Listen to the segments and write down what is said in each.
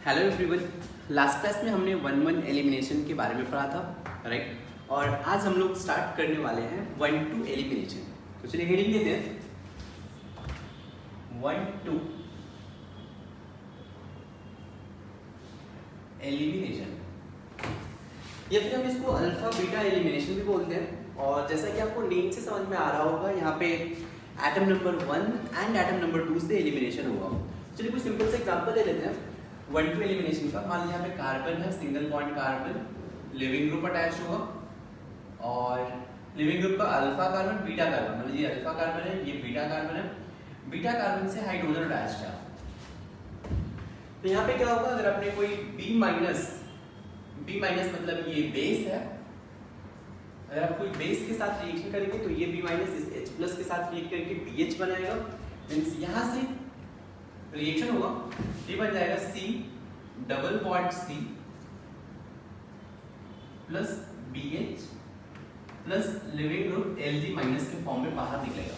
Hello everyone. Last class में हमने one one elimination के बारे में पढ़ा था, राइट। और आज हम लोग स्टार्ट करने वाले हैं वन टू एलिमिनेशन। तो चलिए हेडिंग देते हैं, वन टू एलिमिनेशन, या फिर हम इसको अल्फा बीटा एलिमिनेशन भी बोलते हैं। और जैसा कि आपको नेम से समझ में आ रहा होगा, यहाँ पे atom number 1 and atom number 2 से एलिमिनेशन होगा। चलिए कुछ सिंपल से एग्जांपल ले लेते हैं वन टू एलिमिनेशन का। मान लीजिए यहाँ पे कार्बन है, single bond carbon, leaving group attach होगा और लिविंग ग्रुप का अल्फा कार्बन बीटा कार्बन, मान लीजिए अल्फा कार्बन है, ये बीटा कार्बन है, बीटा कार्बन से हाइड्रोजन अटैच्ड है। तो यहाँ पे क्या होगा, अगर आपने कोई बी माइनस मतलब ये बेस है, अगर आप कोई बेस के साथ रिएक्शन करेंगे तो ये बी माइनस इस H प्लस के साथ रिएक्ट करके BH बनाएगा। मींस यहाँ से रिएक्शन होगा, ये बन जाएगा C double bond C plus BH plus leaving group Lg minus के फॉर्म में बाहर निकलेगा।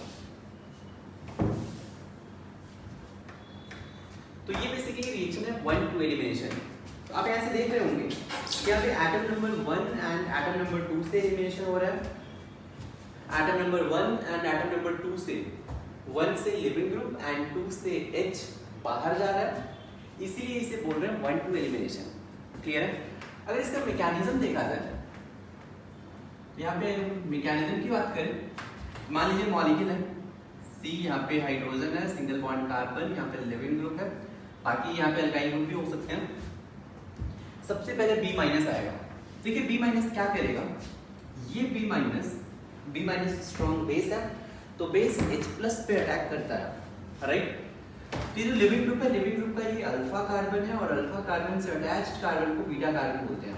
तो ये बेसिकली रिएक्शन है वन टू एलिमिनेशन। तो आप यहाँ से देख रहे होंगे कि यहाँ पे atom number 1 and atom number 2 से एलिमिनेशन हो रहा है। Atom number 1 and atom number 2 से 1 से लिविंग ग्रुप एंड 2 से H बाहर जा रहा है, इसीलिए इसे बोल रहे हैं वन टू एलिमिनेशन। क्लियर है? अगर इसका मैकेनिज्म देखा जाए, यहाँ पे मैकेनिज्म की बात करें, मान लीजिए मॉलिक्यूल है C, यहाँ पे हाइड्रोजन है, सिंगल बॉन्ड कार्बन, यहाँ पे लिविंग ग्रुप है, बाकी यहाँ पे अल्काइल ग्रुप भी हो सकते हैं। सबसे पहले B माइनस आएगा। देखिए B माइनस क्या करेगा, ये B माइनस स्ट्रॉन्ग बेस है, तो बेस H प्लस पे अटैक करता है, राइट। तो ये जो लिविंग ग्रुप है, लिविंग ग्रुप का ये अल्फा कार्बन है और अल्फा कार्बन से अटैच्ड कार्बन को बीटा कार्बन बोलते हैं।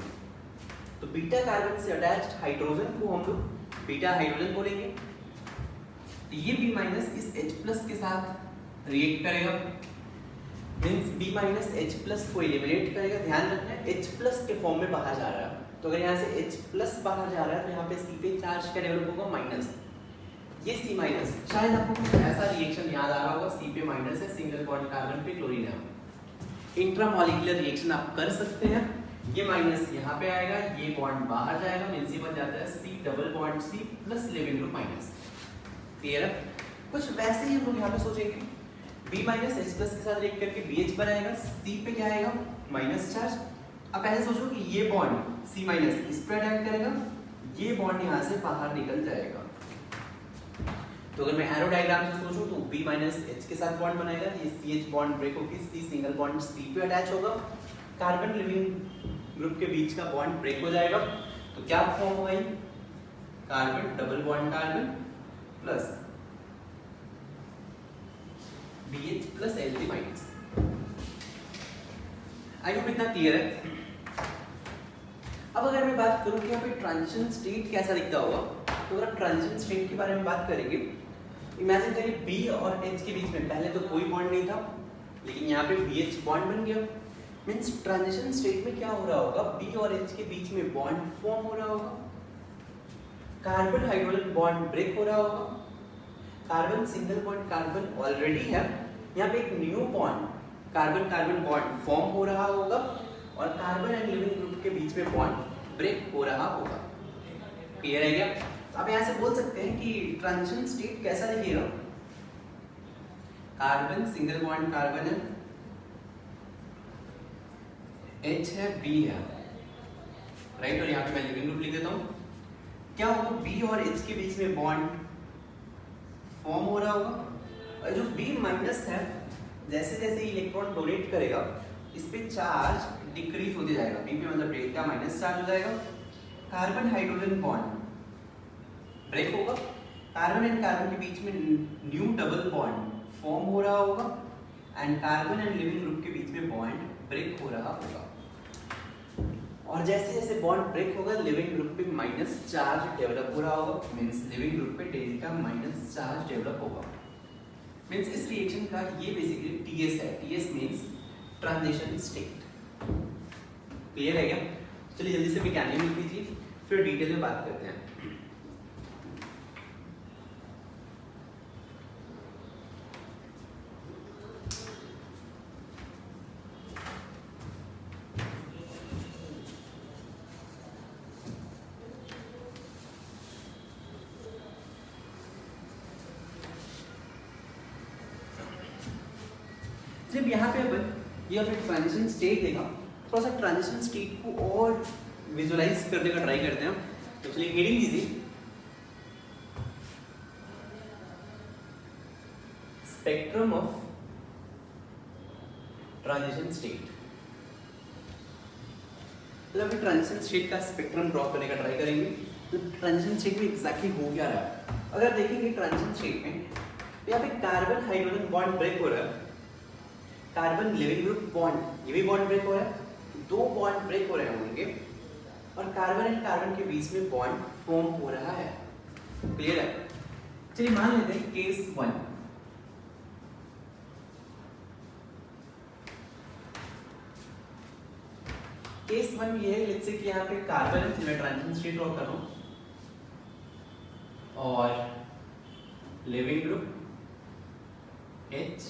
तो बीटा कार्बन से अटैच्ड हाइड्रोजन को हम लोग बीटा हाइड्रोजन बोलेंगे। तो ये B माइनस इस H प्लस के साथ रिएक्ट करेगा, means B minus H plus को एलिमिनेट करेगा। ध्यान रखना है H प्लस के फॉर्म में बाहर जा रहा है, तो अगर यहाँ से H प्लस बाहर जा रहा है तो यहाँ पे C पे चार्ज क्या डेवलप होगा, माइनस। ये C माइनस, शायद आपको कुछ ऐसा रिएक्शन याद आ रहा होगा, C पे माइनस है, सिंगल बॉन्ड कार्बन पे क्लोरीन है। इंट्रामॉलिक्यूलर रिएक्शन आप कर सकते हैं। ये माइनस यहाँ पे आएगा, ये बॉन्ड बाहर जाएगा, मींस ये बन जाता है C double bond C plus leaving group minus. Clear है? कुछ वैसे ही हम लोग यहाँ पे सोचेंगे, B माइनस H प्लस के साथ रिएक्ट करके BH बनाएगा, C पे क्या आएगा, माइनस चार्ज। अब ऐसे सोचो कि ये बॉन्ड C माइनस इस पे अटैक करेगा, ये बॉन्ड यहाँ से बाहर निकल जाएगा। तो अगर मैं एरो डायग्राम से सोचूं तो B माइनस H के साथ बॉन्ड बनाएगा, ये CH बॉन्ड ब्रेक होकर C सिंगल बॉन्ड C पे अटैच होगा, कार्बन लिविंग ग्रुप के बीच का बॉन्ड ब्रेक हो जाएगा। तो क्या फॉर्म होगा, carbon double bond carbon plus BH plus Lg minus. I hope इतना क्लियर है। अब अगर मैं बात करूं कि यहाँ पे ट्रांजिशन स्टेट कैसा दिखता होगा, तो अगर ट्रांजिशन स्टेट के बारे में बात करेंगे, इमेजिन करिए B और H के बीच में पहले तो कोई बॉन्ड नहीं था, लेकिन यहाँ पे BH बॉन्ड बन गया। मींस ट्रांजिशन स्टेट में क्या हो रहा होगा, B और H के बीच में बॉन्ड फॉर्म हो रहा होगा, कार्बन हाइड्रोजन बॉन्ड ब्रेक हो रहा होगा, carbon single bond carbon already है, यहाँ पे एक new bond carbon carbon bond form हो रहा होगा और कार्बन एंड लिविंग ग्रुप के बीच में बॉन्ड ब्रेक हो रहा होगा। क्लियर है क्या? आप यहाँ से बोल सकते हैं कि ट्रांजिशन स्टेट कैसा दिखेगा, कार्बन सिंगल बॉन्ड कार्बन है, H है, B है, राइट। और यहाँ पे मैं लिविंग ग्रुप लिख देता हूँ। क्या होगा, B और H के बीच में बॉन्ड फॉर्म हो रहा होगा, और जो B माइनस है, जैसे जैसे इलेक्ट्रॉन डोनेट करेगा इस पे चार्ज डिक्रीज होते जाएगा, B पे मतलब डेल्टा माइनस चार्ज हो जाएगा, कार्बन हाइड्रोजन बॉन्ड ब्रेक होगा, कार्बन एंड कार्बन के बीच में न्यू डबल बॉन्ड फॉर्म हो रहा होगा and carbon and leaving group के बीच में बॉन्ड ब्रेक हो रहा होगा। और जैसे जैसे बॉन्ड ब्रेक होगा, लिविंग ग्रुप पे माइनस चार्ज डेवलप हो रहा होगा, मींस लिविंग ग्रुप पे डेल्टा माइनस चार्ज डेवलप होगा। मींस इस रिएक्शन का ये बेसिकली TS है। TS means transition state. Clear है क्या? चलिए जल्दी से मैकेनिज्म लिख लीजिए, फिर डिटेल में बात करते हैं। जब यहाँ पे अपन ये अपने ट्रांजिशन स्टेट देगा, थोड़ा सा ट्रांजिशन स्टेट को और विजुअलाइज करने का ट्राई करते हैं। तो चलिए हेडिंग दीजिए स्पेक्ट्रम ऑफ ट्रांजिशन स्टेट। तो अभी ट्रांजिशन स्टेट का स्पेक्ट्रम ड्रॉ करने का ट्राई करेंगे। तो ट्रांजिशन स्टेट में एग्जैक्टली हो क्या रहा है, अगर देखेंगे ट्रांजिशन स्टेट में तो यहाँ पे कार्बन हाइड्रोजन बॉन्ड ब्रेक हो रहा है, कार्बन लिविंग ग्रुप बॉन्ड ये भी बॉन्ड ब्रेक हो रहा है, दो बॉन्ड ब्रेक हो रहे होंगे और कार्बन एंड कार्बन के बीच में बॉन्ड फॉर्म हो रहा है। क्लियर है? चलिए मान लेते हैं केस 1। केस 1 ये है, लेट्स से कि यहाँ पे कार्बन है, मैं ट्रांजिशन स्टेट ड्रॉ कर रहा हूँ और लिविंग ग्रुप H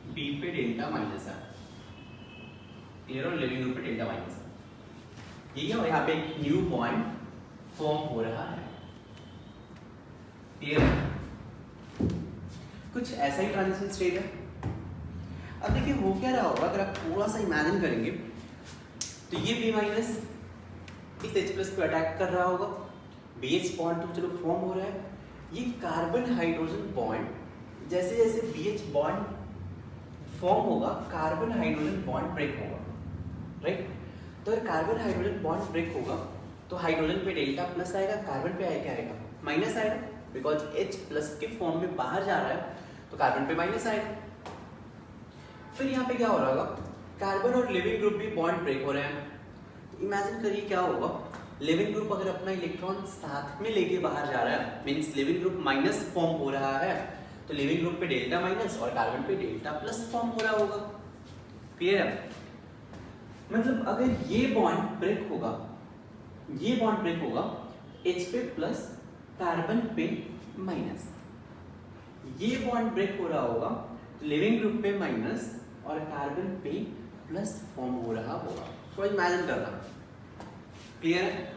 B पे डेल्टा माइनस है, क्लियर? और लिविंग ग्रुप पे डेल्टा माइनस है, ये है यहाँ पे एक न्यू बॉन्ड फॉर्म हो रहा है। क्लियर है? कुछ ऐसा ही ट्रांजिशन स्टेट है। अब देखिए हो क्या रहा होगा, अगर आप थोड़ा सा इमेजिन करेंगे तो ये B माइनस इस H प्लस को अटैक कर रहा होगा, BH बॉन्ड तो चलो फॉर्म हो रहा है, ये कार्बन हाइड्रोजन बॉन्ड जैसे जैसे BH बॉन्ड फॉर्म होगा कार्बन हाइड्रोजन बॉन्ड ब्रेक होगा, राइट? तो अगर कार्बन हाइड्रोजन बॉन्ड ब्रेक होगा तो हाइड्रोजन पे डेल्टा प्लस आएगा, कार्बन पे क्या आएगा? माइनस आएगा, बिकॉज H प्लस के फॉर्म में बाहर जा रहा है तो कार्बन पे माइनस आएगा। फिर यहाँ पे क्या हो रहा होगा, कार्बन और लिविंग ग्रुप भी बॉन्ड ब्रेक हो रहे हैं। तो इमेजिन करिए क्या होगा, लिविंग ग्रुप अगर अपना इलेक्ट्रॉन साथ में लेके बाहर जा रहा है, means leaving group minus form हो रहा है, तो लिविंग ग्रुप पे डेल्टा माइनस और कार्बन पे डेल्टा प्लस फॉर्म हो रहा होगा। क्लियर है? मतलब अगर ये बॉन्ड ब्रेक होगा, ये बॉन्ड ब्रेक होगा H पे प्लस कार्बन पे माइनस, ये बॉन्ड ब्रेक हो रहा होगा तो लिविंग ग्रुप पे माइनस और कार्बन पे प्लस फॉर्म हो रहा होगा। तो इमेजिन करना। क्लियर है?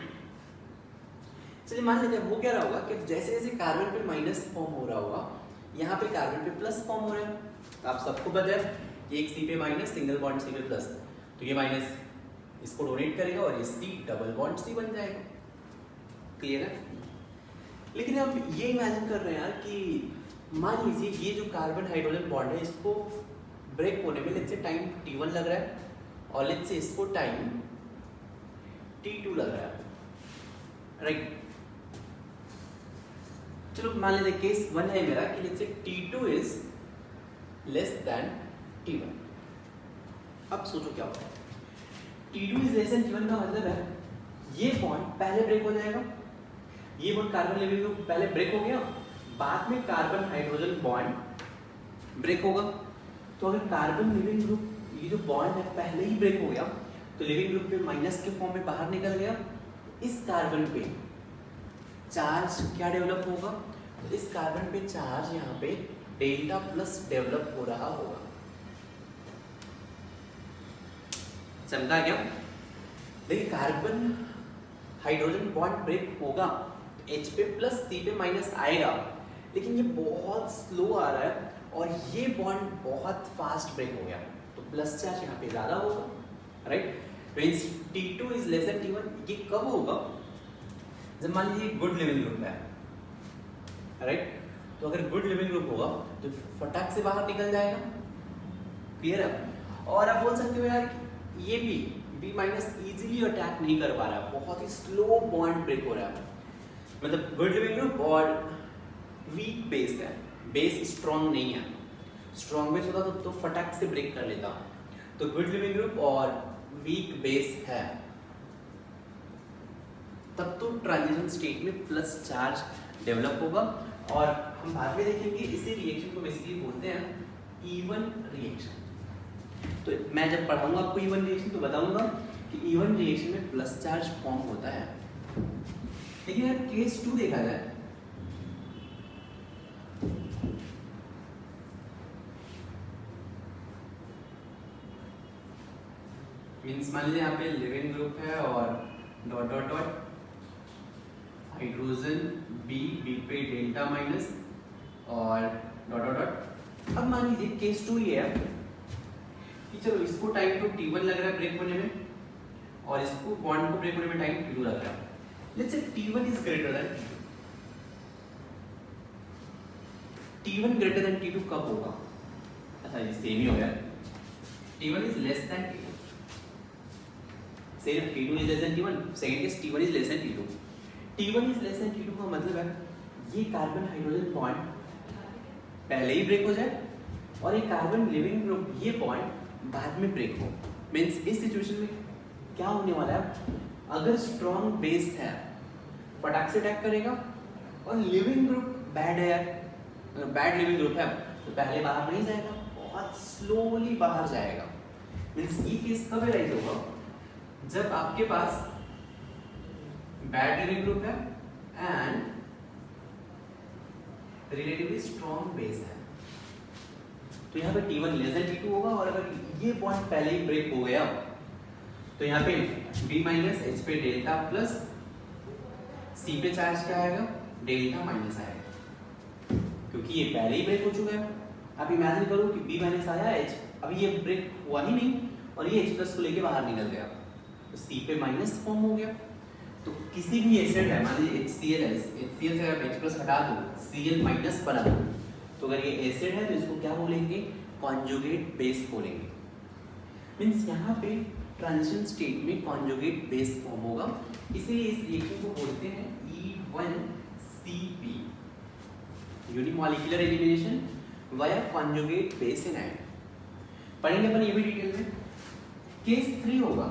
चलिए मान लेते हैं वो क्या रहा होगा कि जैसे जैसे कार्बन पे माइनस फॉर्म हो रहा होगा, यहाँ पे कार्बन पे प्लस फॉर्म हो रहा है। तो आप सबको पता है एक C पे माइनस, सिंगल बॉन्ड C पे प्लस, तो ये माइनस इसको डोनेट करेगा और ये C डबल बॉन्ड C बन जाएगा। क्लियर है? लेकिन अब ये इमेजिन कर रहे हैं यार कि मान लीजिए ये जो कार्बन हाइड्रोजन बॉन्ड है इसको ब्रेक होने में लेट्स से टाइम T1 लग रहा है और लेट्स से इसको टाइम T2 लग रहा है, राइट? चलो मान लेते हैं केस 1 है मेरा कि let's say T2 is less than T1। अब सोचो क्या होगा, T2 is less than T1 का मतलब है ये बॉन्ड पहले ब्रेक हो जाएगा, ये बॉन्ड कार्बन लिविंग ग्रुप पहले ब्रेक हो गया, बाद में कार्बन हाइड्रोजन बॉन्ड ब्रेक होगा। तो अगर कार्बन लिविंग ग्रुप ये जो बॉन्ड है पहले ही ब्रेक हो गया तो लिविंग ग्रुप पे माइनस के फॉर्म में बाहर निकल गया, इस कार्बन पे चार्ज क्या डेवलप होगा, तो इस कार्बन पे चार्ज यहाँ पे डेल्टा प्लस डेवलप हो रहा होगा। समझा क्या? देखिए कार्बन हाइड्रोजन बॉन्ड ब्रेक होगा तो H पे प्लस C पे माइनस आएगा, लेकिन ये बहुत स्लो आ रहा है और ये बॉन्ड बहुत फास्ट ब्रेक हो गया तो प्लस चार्ज यहाँ पे ज्यादा होगा, right? Means T2 is less than T1। ये कब होगा, जब मान लीजिए गुड लिविंग ग्रुप है, राइट? तो अगर गुड लिविंग ग्रुप होगा तो फटाक से बाहर निकल जाएगा। क्लियर है? और आप बोल सकते हो यार ये भी B माइनस इजीली अटैक नहीं कर पा रहा है, बहुत ही स्लो बॉन्ड ब्रेक हो रहा है। मतलब गुड लिविंग ग्रुप और वीक बेस है, बेस स्ट्रॉन्ग नहीं है, स्ट्रॉन्ग बेस होता तो फटाक से ब्रेक कर लेता। तो गुड लिविंग ग्रुप और वीक बेस है तब तो ट्रांजिशन स्टेट में प्लस चार्ज डेवलप होगा। और हम बाद में देखेंगे इसी रिएक्शन को बेसिकली बोलते हैं इवन रिएक्शन। तो मैं जब पढ़ाऊंगा आपको इवन रिएक्शन तो बताऊंगा कि इवन रिएक्शन में प्लस चार्ज फॉर्म होता है। लेकिन अगर केस 2 देखा जाए मीन्स मान लीजिए यहाँ पे लिविंग ग्रुप है और dot dot dot hydrogen B पे डेल्टा माइनस और डॉट डॉट डॉट। अब मान लीजिए केस 2 ये है कि चलो इसको टाइम तो T1 लग रहा है ब्रेक होने में और इसको बॉन्ड को ब्रेक होने में टाइम T2 लग रहा है। Let's say T1 is greater than T1 greater than T2 कब होगा? अच्छा ये सेम ही हो गया, T1 is less than T2, same T2 is less than T1, second case T1 is less than T2। T1 is less than T2 का मतलब है ये कार्बन हाइड्रोजन बॉन्ड पहले ही ब्रेक हो जाए और ये कार्बन लिविंग ग्रुप ये बॉन्ड बाद में ब्रेक हो। मींस इस सिचुएशन में क्या होने वाला है, अगर स्ट्रॉन्ग बेस है फटाक से अटैक करेगा और लिविंग ग्रुप बैड है, बैड लिविंग ग्रुप है तो पहले बाहर नहीं जाएगा, बहुत स्लोली बाहर जाएगा। मींस ये केस कब राइज होगा, जब आपके पास बैड लिविंग ग्रुप है एंड रिलेटिवली स्ट्रॉन्ग बेस है। तो यहाँ पे T1 लेस देन T2 होगा और अगर ये बॉन्ड पहले ही ब्रेक हो गया तो यहाँ पे B माइनस H पे डेल्टा प्लस C पे चार्ज क्या आएगा, डेल्टा माइनस आएगा, क्योंकि ये पहले ही ब्रेक हो चुका है। आप इमेजिन करो कि B माइनस आया H, अभी ये ब्रेक हुआ ही नहीं और ये H प्लस को लेके बाहर निकल गया तो C पे माइनस फॉर्म हो गया। तो किसी भी एसिड है, मान लीजिए HCl है, HCl से अगर H प्लस हटा दो Cl माइनस बना दो तो अगर ये एसिड है तो इसको क्या बोलेंगे, कॉन्जुगेट बेस बोलेंगे। मींस यहाँ पे ट्रांजिशन स्टेट में कॉन्जुगेट बेस फॉर्म होगा, इसीलिए इस रिएक्शन को बोलते हैं E1CP, unimolecular elimination via conjugate base in and. पढ़ेंगे अपन ये भी डिटेल में। केस 3 होगा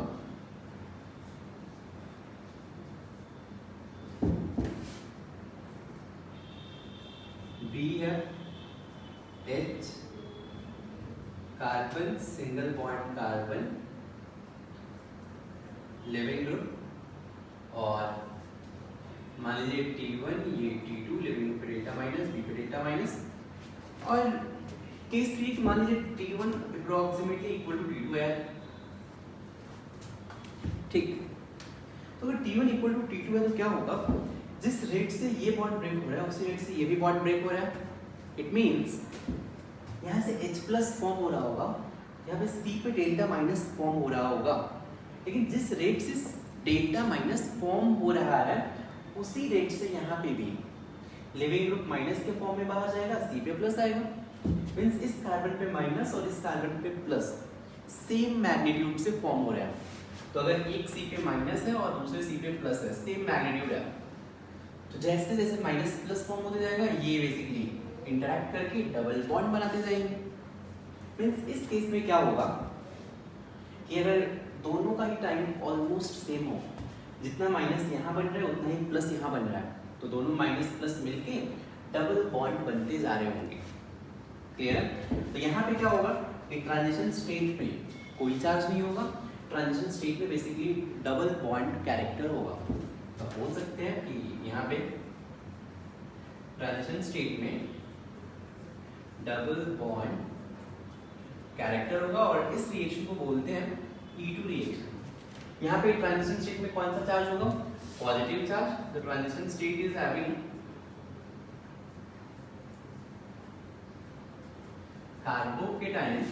B है H carbon single bond carbon leaving group और मान लीजिए T1 ये T2 लिविंग ग्रुप पे डेल्टा माइनस B पे डेल्टा माइनस और केस 3 मान लीजिए T1 approximately equal to T2 है, ठीक। तो अगर T1 इक्वल टू T2 है तो क्या होगा, जिस रेट से ये बॉन्ड ब्रेक हो रहा है उसी रेट से ये भी बॉन्ड ब्रेक हो रहा है। इट मींस यहाँ से H प्लस फॉर्म हो रहा होगा, यहाँ पे C पे डेल्टा माइनस फॉर्म हो रहा होगा, लेकिन जिस रेट से डेल्टा माइनस फॉर्म हो रहा है उसी रेट से यहाँ पे भी लिविंग ग्रुप माइनस के फॉर्म में बाहर जाएगा, C पे प्लस आएगा। मींस इस कार्बन पे माइनस और इस कार्बन पे प्लस सेम मैग्नीट्यूड से फॉर्म हो रहा है। तो अगर एक C पे माइनस है और दूसरे C पे प्लस है, सेम मैग्नीट्यूड है, तो जैसे जैसे माइनस प्लस फॉर्म होते जाएगा ये बेसिकली इंटरैक्ट करके डबल बॉन्ड बनाते जाएंगे। मींस इस केस में क्या होगा कि अगर दोनों का ही टाइम ऑलमोस्ट सेम हो, जितना माइनस यहाँ बन रहा है उतना ही प्लस यहाँ बन रहा है, तो दोनों माइनस प्लस मिलके डबल बॉन्ड बनते जा रहे होंगे। क्लियर है? तो यहाँ पे क्या होगा कि ट्रांजिशन स्टेट में कोई चार्ज नहीं होगा, ट्रांजिशन स्टेट में बेसिकली डबल बॉन्ड कैरेक्टर होगा। तो बोल सकते हैं कि यहाँ पे ट्रांजिशन स्टेट में डबल बॉन्ड कैरेक्टर होगा और इस रिएक्शन को बोलते हैं E2 रिएक्शन। यहाँ पे ट्रांजिशन स्टेट में कौन सा चार्ज होगा, positive charge. The transition state is having carbocation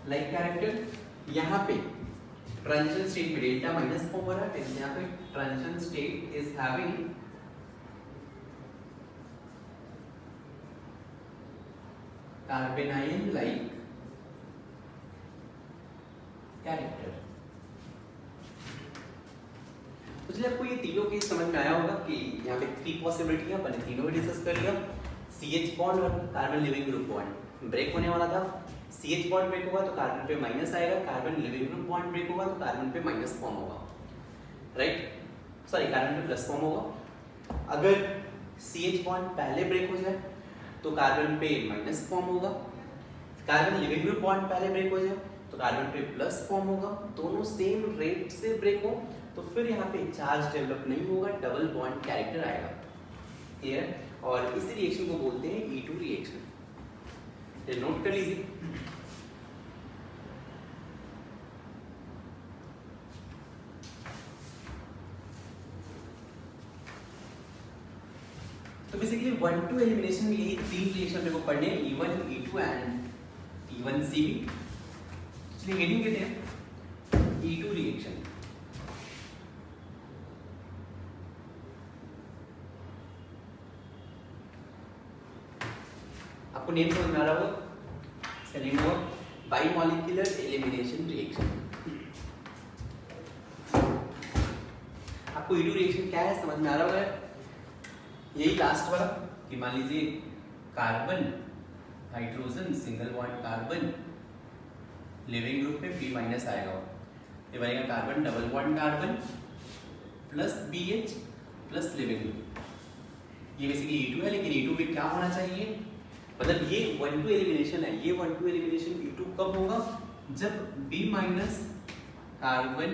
like character. यहाँ पे ट्रांजिशन स्टेट में डेल्टा माइनस फॉर्म हो रहा है, यहाँ पे transition state is having कार्बेनाइन like character. तो चलिए आपको ये तीनों केस समझ में आया होगा कि यहाँ पे 3 पॉसिबिलिटी है, अपन ने तीनों भी डिस्कस कर लिया। CH बॉन्ड और carbon leaving group bond break होने वाला था। CH बॉन्ड ब्रेक होगा तो कार्बन पे माइनस आएगा, carbon leaving group bond break होगा तो कार्बन पे माइनस फॉर्म होगा, राइट, सॉरी कार्बन पे प्लस फॉर्म होगा। अगर CH बॉन्ड पहले ब्रेक हो जाए तो कार्बन पे माइनस फॉर्म होगा, कार्बन लिविंग ग्रुप बॉन्ड पहले ब्रेक हो जाए तो कार्बन पे प्लस फॉर्म होगा, दोनों सेम रेट से ब्रेक हो तो फिर यहाँ पे चार्ज डेवलप नहीं होगा, डबल बॉन्ड कैरेक्टर आएगा। क्लियर? और इसी रिएक्शन को बोलते हैं E2 रिएक्शन। ये नोट कर लीजिए। बेसिकली 1-2 एलिमिनेशन में यही 3 रिएक्शन मेरे को पढ़ने हैं, E1, E2 एंड E1CB। चलिए हेडिंग देते हैं E2 रिएक्शन। आपको नेम समझ में आ रहा होगा, सेलिंग हो बाइमॉलिक्यूलर एलिमिनेशन रिएक्शन। आपको E2 रिएक्शन क्या है समझ में आ रहा होगा, यही लास्ट वाला कि मान लीजिए carbon hydrogen single bond carbon leaving group में P- आएगा, ये बनेगा carbon double bond carbon plus BH plus leaving group. ये बेसिकली E2 है, लेकिन E2 में क्या होना चाहिए, मतलब ये 1-2 एलिमिनेशन है, ये 1-2 एलिमिनेशन E2 कब होगा, जब B- carbon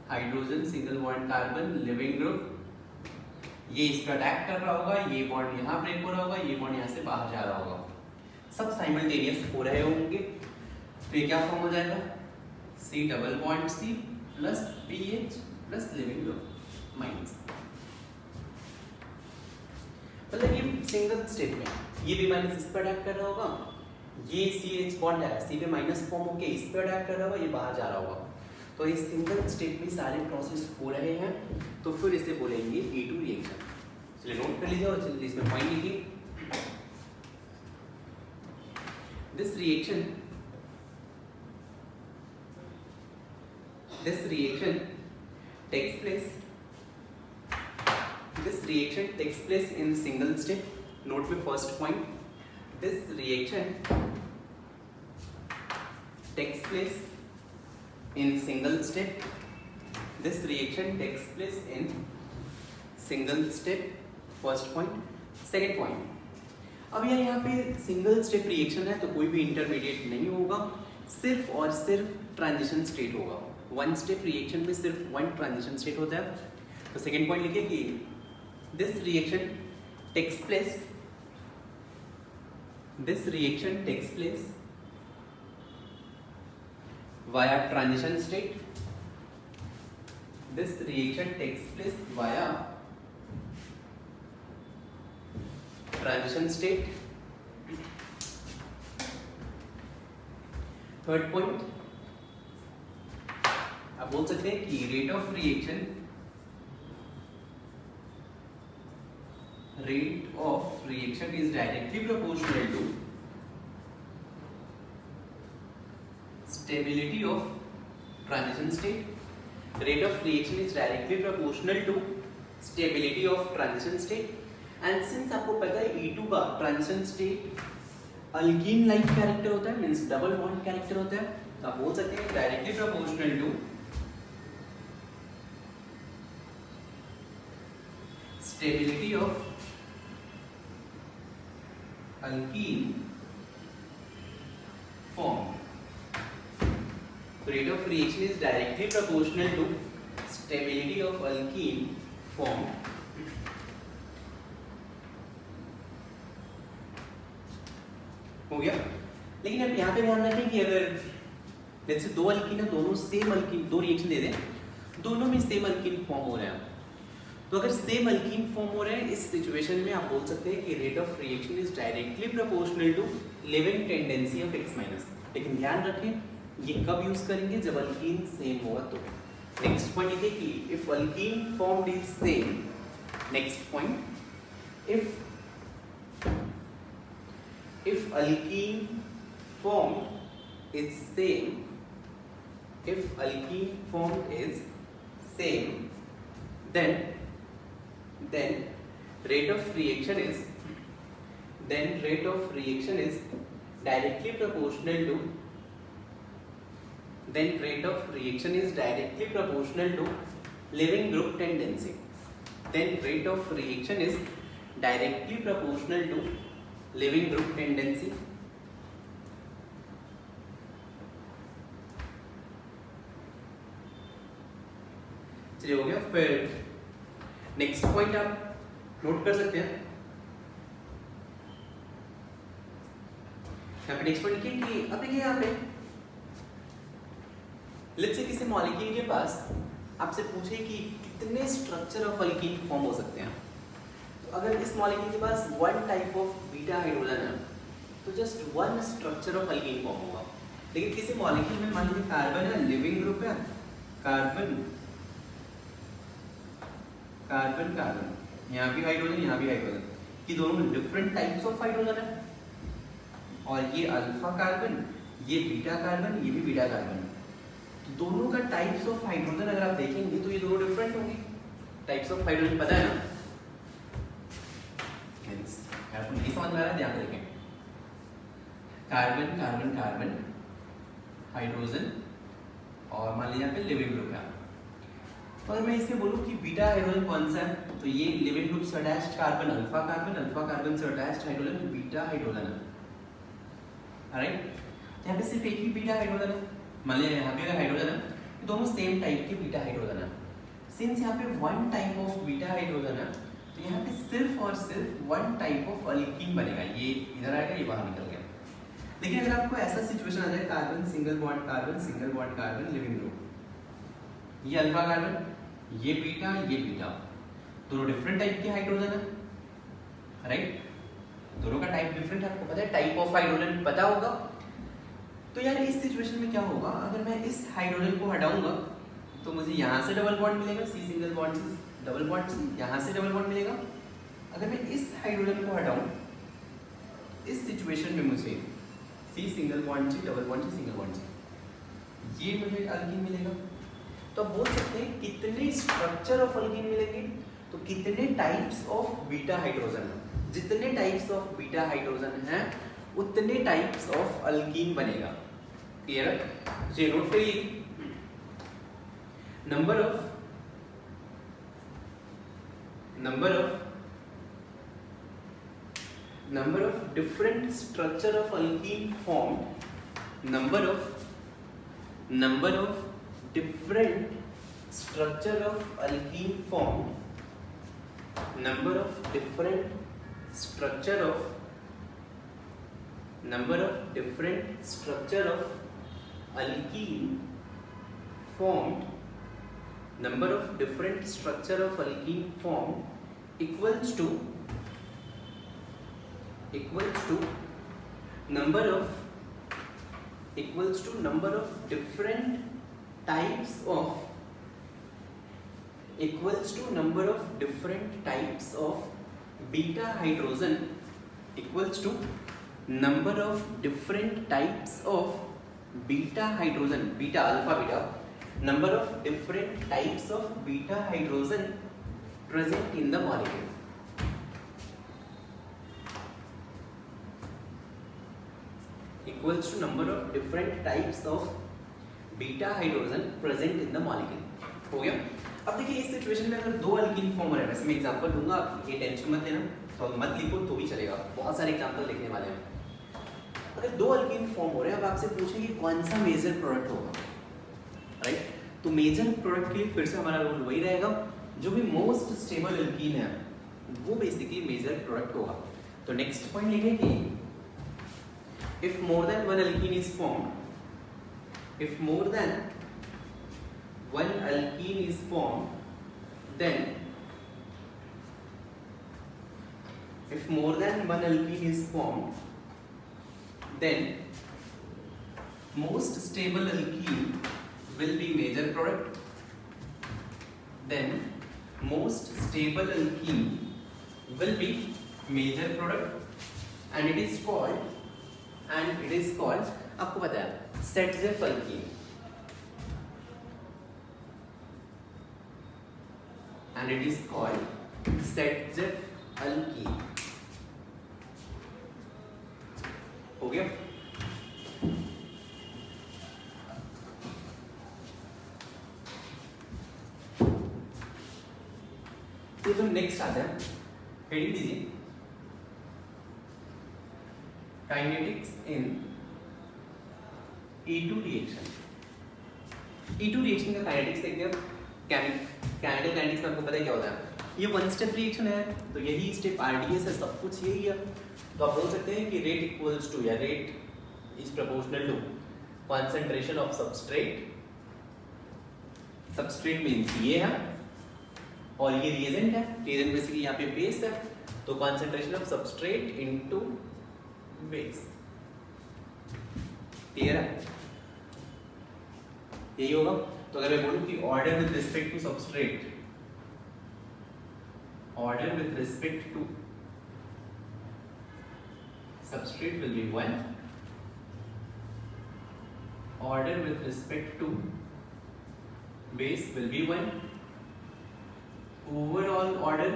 hydrogen single bond carbon leaving group ये इस पर अटैक कर रहा होगा, ये बॉन्ड यहाँ ब्रेक हो रहा होगा, ये बॉन्ड यहाँ से बाहर जा रहा होगा, सब साइमल्टेनियस हो रहे होंगे, तो ये क्या फॉर्म हो जाएगा, C double bond C plus BH plus leaving group minus, मतलब ये सिंगल स्टेप में ये B- इस पर अटैक कर रहा होगा, ये CH बॉन्ड है C पे माइनस फॉर्म होके इस पर अटैक कर रहा होगा, ये बाहर जा रहा होगा, तो इस सिंगल स्टेप में सारे प्रोसेस हो रहे हैं, तो फिर इसे बोलेंगे E2 रिएक्शन। चलिए नोट कर लीजिए और चलिए इसमें पॉइंट लिखिए। This reaction takes place in single step. Note में first point, this reaction takes place in single step. This reaction takes place in single step. First point. Second point. अब यार यहाँ पे सिंगल स्टेप रिएक्शन है तो कोई भी intermediate नहीं होगा, सिर्फ और सिर्फ ट्रांजिशन स्टेट होगा। वन स्टेप रिएक्शन में सिर्फ वन ट्रांजिशन स्टेट होता है। तो सेकेंड पॉइंट लिखिए कि this reaction takes place via transition state. This reaction takes place via transition state. Third point, आप बोल सकते हैं कि rate of reaction is directly proportional to stability of transition state. Rate of reaction is directly proportional to stability of transition state. And since आपको पता है E2 का transition state alkyne like character होता है, मींस डबल बॉन्ड कैरेक्टर होता है, तो आप बोल सकते हैं directly proportional to stability of alkene form. Rate of reaction is directly proportional to stability of alkene form. हो गया. लेकिन अब यहाँ पे ध्यान रखें कि अगर जैसे दो अल्कीन है, दोनों सेम अल्कीन, दो रिएक्शन दे दें, दोनों में सेम अल्कीन फॉर्म हो रहे हैं, तो अगर सेम अल्कीन फॉर्म हो रहे हैं इस सिचुएशन में आप बोल सकते हैं कि rate of reaction is directly proportional to leaving tendency of X minus. लेकिन ध्यान रखें ये कब यूज करेंगे, जब अल्कीन सेम होगा तो. नेक्स्ट पॉइंट लिखिए कि if alkyne formed is same. Next point, if alkene formed is same, then rate of reaction is directly proportional to living group tendency. Then rate of reaction is directly proportional to living group tendency. चलिए हो गया. फिर next point आप note कर सकते हैं. यहाँ पे नेक्स्ट पॉइंट लिखिए कि अब देखिए यहाँ पे लेट्स से किसी मॉलिक्यूल के पास आपसे पूछे कि कितने स्ट्रक्चर ऑफ अल्कीन फॉर्म हो सकते हैं, तो अगर इस मॉलिक्यूल के पास one type of beta hydrogen है तो just one structure of alkene form होगा। लेकिन किसी मॉलिक्यूल में मान लीजिए कार्बन है, लिविंग ग्रुप है, कार्बन कार्बन कार्बन, यहाँ भी हाइड्रोजन यहाँ भी हाइड्रोजन, ये दोनों डिफरेंट टाइप्स ऑफ हाइड्रोजन है, और ये अल्फा कार्बन, ये बीटा कार्बन, ये भी बीटा कार्बन। तो दोनों का टाइप्स ऑफ हाइड्रोजन अगर आप देखेंगे तो ये दोनों डिफरेंट होंगे। टाइप्स ऑफ हाइड्रोजन पता है ना? आपको नहीं समझ में आ रहा है, ध्यान से देखें। कार्बन कार्बन कार्बन हाइड्रोजन, और मान लीजिए यहाँ पे लिविंग ग्रुप है। तो अगर मैं इसमें बोलूँ कि बीटा हाइड्रोजन कौन सा है, तो ये लिविंग ग्रुप से अटैच्ड कार्बन अल्फा कार्बन से अटैच्ड हाइड्रोजन बीटा हाइड्रोजन है। राइट, यहाँ पे सिर्फ एक ही बीटा हाइड्रोजन है। मान लीजिए यहाँ पे अगर हाइड्रोजन है तो दोनों सेम टाइप के बीटा हाइड्रोजन है। सिंस यहाँ पे one type of beta hydrogen है तो यहाँ पे सिर्फ और सिर्फ वन टाइप ऑफ अल्कीन बनेगा। ये इधर आएगा, ये बाहर निकल गया। लेकिन अगर आपको ऐसा सिचुएशन आ जाए, carbon single bond carbon leaving group, ये अल्फा कार्बन, ये बीटा, दोनों डिफरेंट टाइप के हाइड्रोजन है। राइट, दोनों का टाइप डिफरेंट है। आपको पता है टाइप ऑफ हाइड्रोजन पता होगा। तो यार इस सिचुएशन में क्या होगा, अगर मैं इस हाइड्रोजन को हटाऊंगा तो मुझे यहाँ से डबल बॉन्ड मिलेगा, सी सिंगल बॉन्ड से डबल बॉन्ड से, यहाँ से डबल बॉन्ड मिलेगा। अगर मैं इस हाइड्रोजन को हटाऊं इस सिचुएशन में मुझे सी सिंगल बॉन्ड से डबल बॉन्ड से सिंगल बॉन्ड से, ये मुझे अल्कीन मिलेगा। तो आप बोल सकते हैं कितने स्ट्रक्चर ऑफ अल्कीन मिलेंगे, तो कितने टाइप्स ऑफ बीटा हाइड्रोजन है, जितने टाइप्स ऑफ बीटा हाइड्रोजन हैं उतने टाइप्स ऑफ अल्कीन बनेगा। क्लियर है? ये नोट करिए, number of different structure of alkene formed, number of different structure of alkene formed, number of different structure of alkene formed, number of different structure of alkene formed equals to number of different types of beta hydrogen equals to number of different types of beta hydrogen, beta alpha beta, number of different types of beta hydrogen present in the molecule. Equals to number of different types of beta hydrogen present in the molecule. हो गया? अब देखिए इस situation में अगर दो alkyne form हो रहे हैं, वैसे मैं एग्जांपल दूंगा, ये टेंशन मत लेना, तो मत लिखो तो भी चलेगा, बहुत सारे एग्जांपल लिखने वाले हैं। अगर दो अल्कीन फॉर्म हो रहे हैं, अब आपसे पूछेंगे कौन सा मेजर प्रोडक्ट होगा। राइट, तो मेजर प्रोडक्ट के लिए फिर से हमारा रूल वही रहेगा, जो भी मोस्ट स्टेबल अल्कीन है वो बेसिकली मेजर प्रोडक्ट होगा। तो नेक्स्ट पॉइंट लिखेंगे, if more than one alkene is formed, if more than one alkene is formed, then most stable alkene will be major product. Then most stable alkene will be major product, and it is called आपको पता है सेटजेफ alkyne, and it is called सेटजेफ alkyne. हो गया? तो जो next आता है, heading दीजिए काइनेटिक्स इन E2 रिएक्शन। E2 रिएक्शन का काइनेटिक्स देखते हैं। केमिकल काइनेटिक्स में आपको पता है क्या होता है, ये वन स्टेप रिएक्शन है, तो यही स्टेप आरडीएस है, सब कुछ यही है। तो आप बोल सकते हैं कि रेट इक्वल्स टू, या rate is proportional to concentration of substrate. Substrate means ये है और ये रिएजेंट है, रिएजेंट बेसिकली यहाँ पे बेस है, तो concentration of substrate into base, clear है? यही होगा। तो अगर मैं बोलूं कि order with respect to substrate, order with respect to substrate will be 1, order with respect to base will be 1, overall order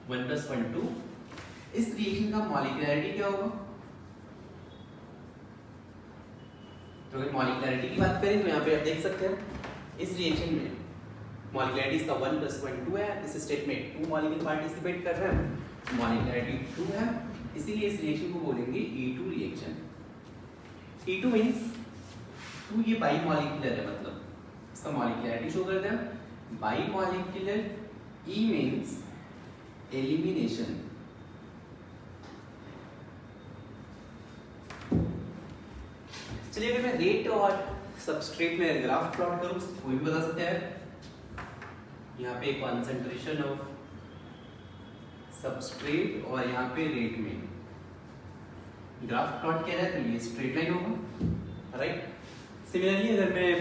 1 plus 1 2। इस रिएक्शन का मॉलिक्युलरिटी क्या होगा? तो अगर मॉलिक्युलरिटी की बात करें तो यहाँ पे आप देख सकते हैं इस रिएक्शन में मॉलिक्युलरिटी इसका 1 plus 1 2 है। इस स्टेट में 2 मॉलिक्यूल पार्टिसिपेट कर रहे हैं, मॉलिक्युलरिटी 2 है, इसीलिए इस रिएक्शन को बोलेंगे E2 रिएक्शन। E2 मींस 2 ये बाई मॉलिक्यूलर है, मतलब इसका मॉलिक्युलरिटी शो करता है by molecular. E means elimination. चलिए अगर मैं रेट और सबस्ट्रेट में ग्राफ प्लॉट करूं तो कोई भी बता सकता है। यहाँ पे कॉन्सेंट्रेशन ऑफ सबस्ट्रेट और यहाँ पे रेट में ग्राफ प्लॉट किया जाए तो ये स्ट्रेट लाइन होगा, राइट। सिमिलरली अगर मैं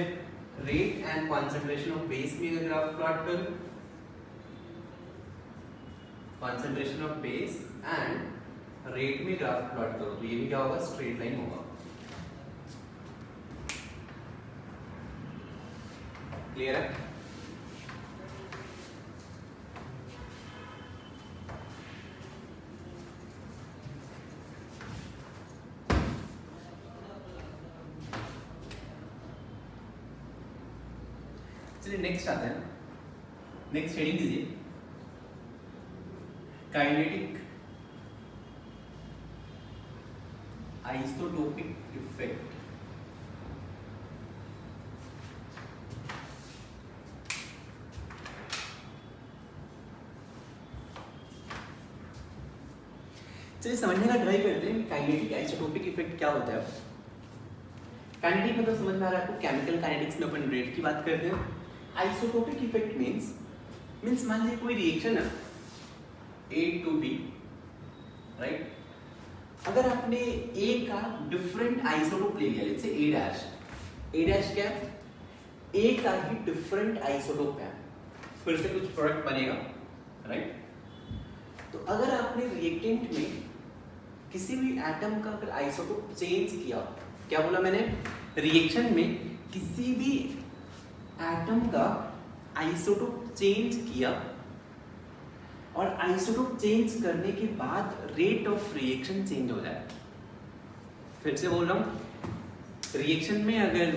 rate and concentration of base में अगर ग्राफ प्लॉट करूं, concentration of base and rate में ग्राफ प्लॉट करूं तो ये भी क्या होगा? स्ट्रेट लाइन होगा, क्लियर है? चलिए नेक्स्ट आते हैं, नेक्स्ट हेडिंग दीजिए काइनेटिक आइसोटोपिक इफेक्ट। चलिए समझने का ट्राई करते हैं काइनेटिक आइसोटोपिक इफेक्ट क्या होता है। काइनेटिक मतलब समझ में आ रहा है आपको? केमिकल काइनेटिक्स में अपन रेट की बात करते हैं। आइसोटोपिक इफेक्ट मींस मान लीजिए कोई रिएक्शन है A to B, राइट। अगर आपने A का डिफरेंट आइसोटोप ले लिया, let's say A dash, A dash क्या है? A का ही डिफरेंट आइसोटोप है, फिर से कुछ प्रोडक्ट बनेगा, राइट। तो अगर आपने रिएक्टेंट में किसी भी एटम का अगर आइसोटोप चेंज किया, क्या बोला मैंने? रिएक्शन में किसी भी एटम का आइसोटोप चेंज किया और आइसोटोप चेंज करने के बाद रेट ऑफ रिएक्शन चेंज हो जाए। फिर से बोल रहा हूं, रिएक्शन में अगर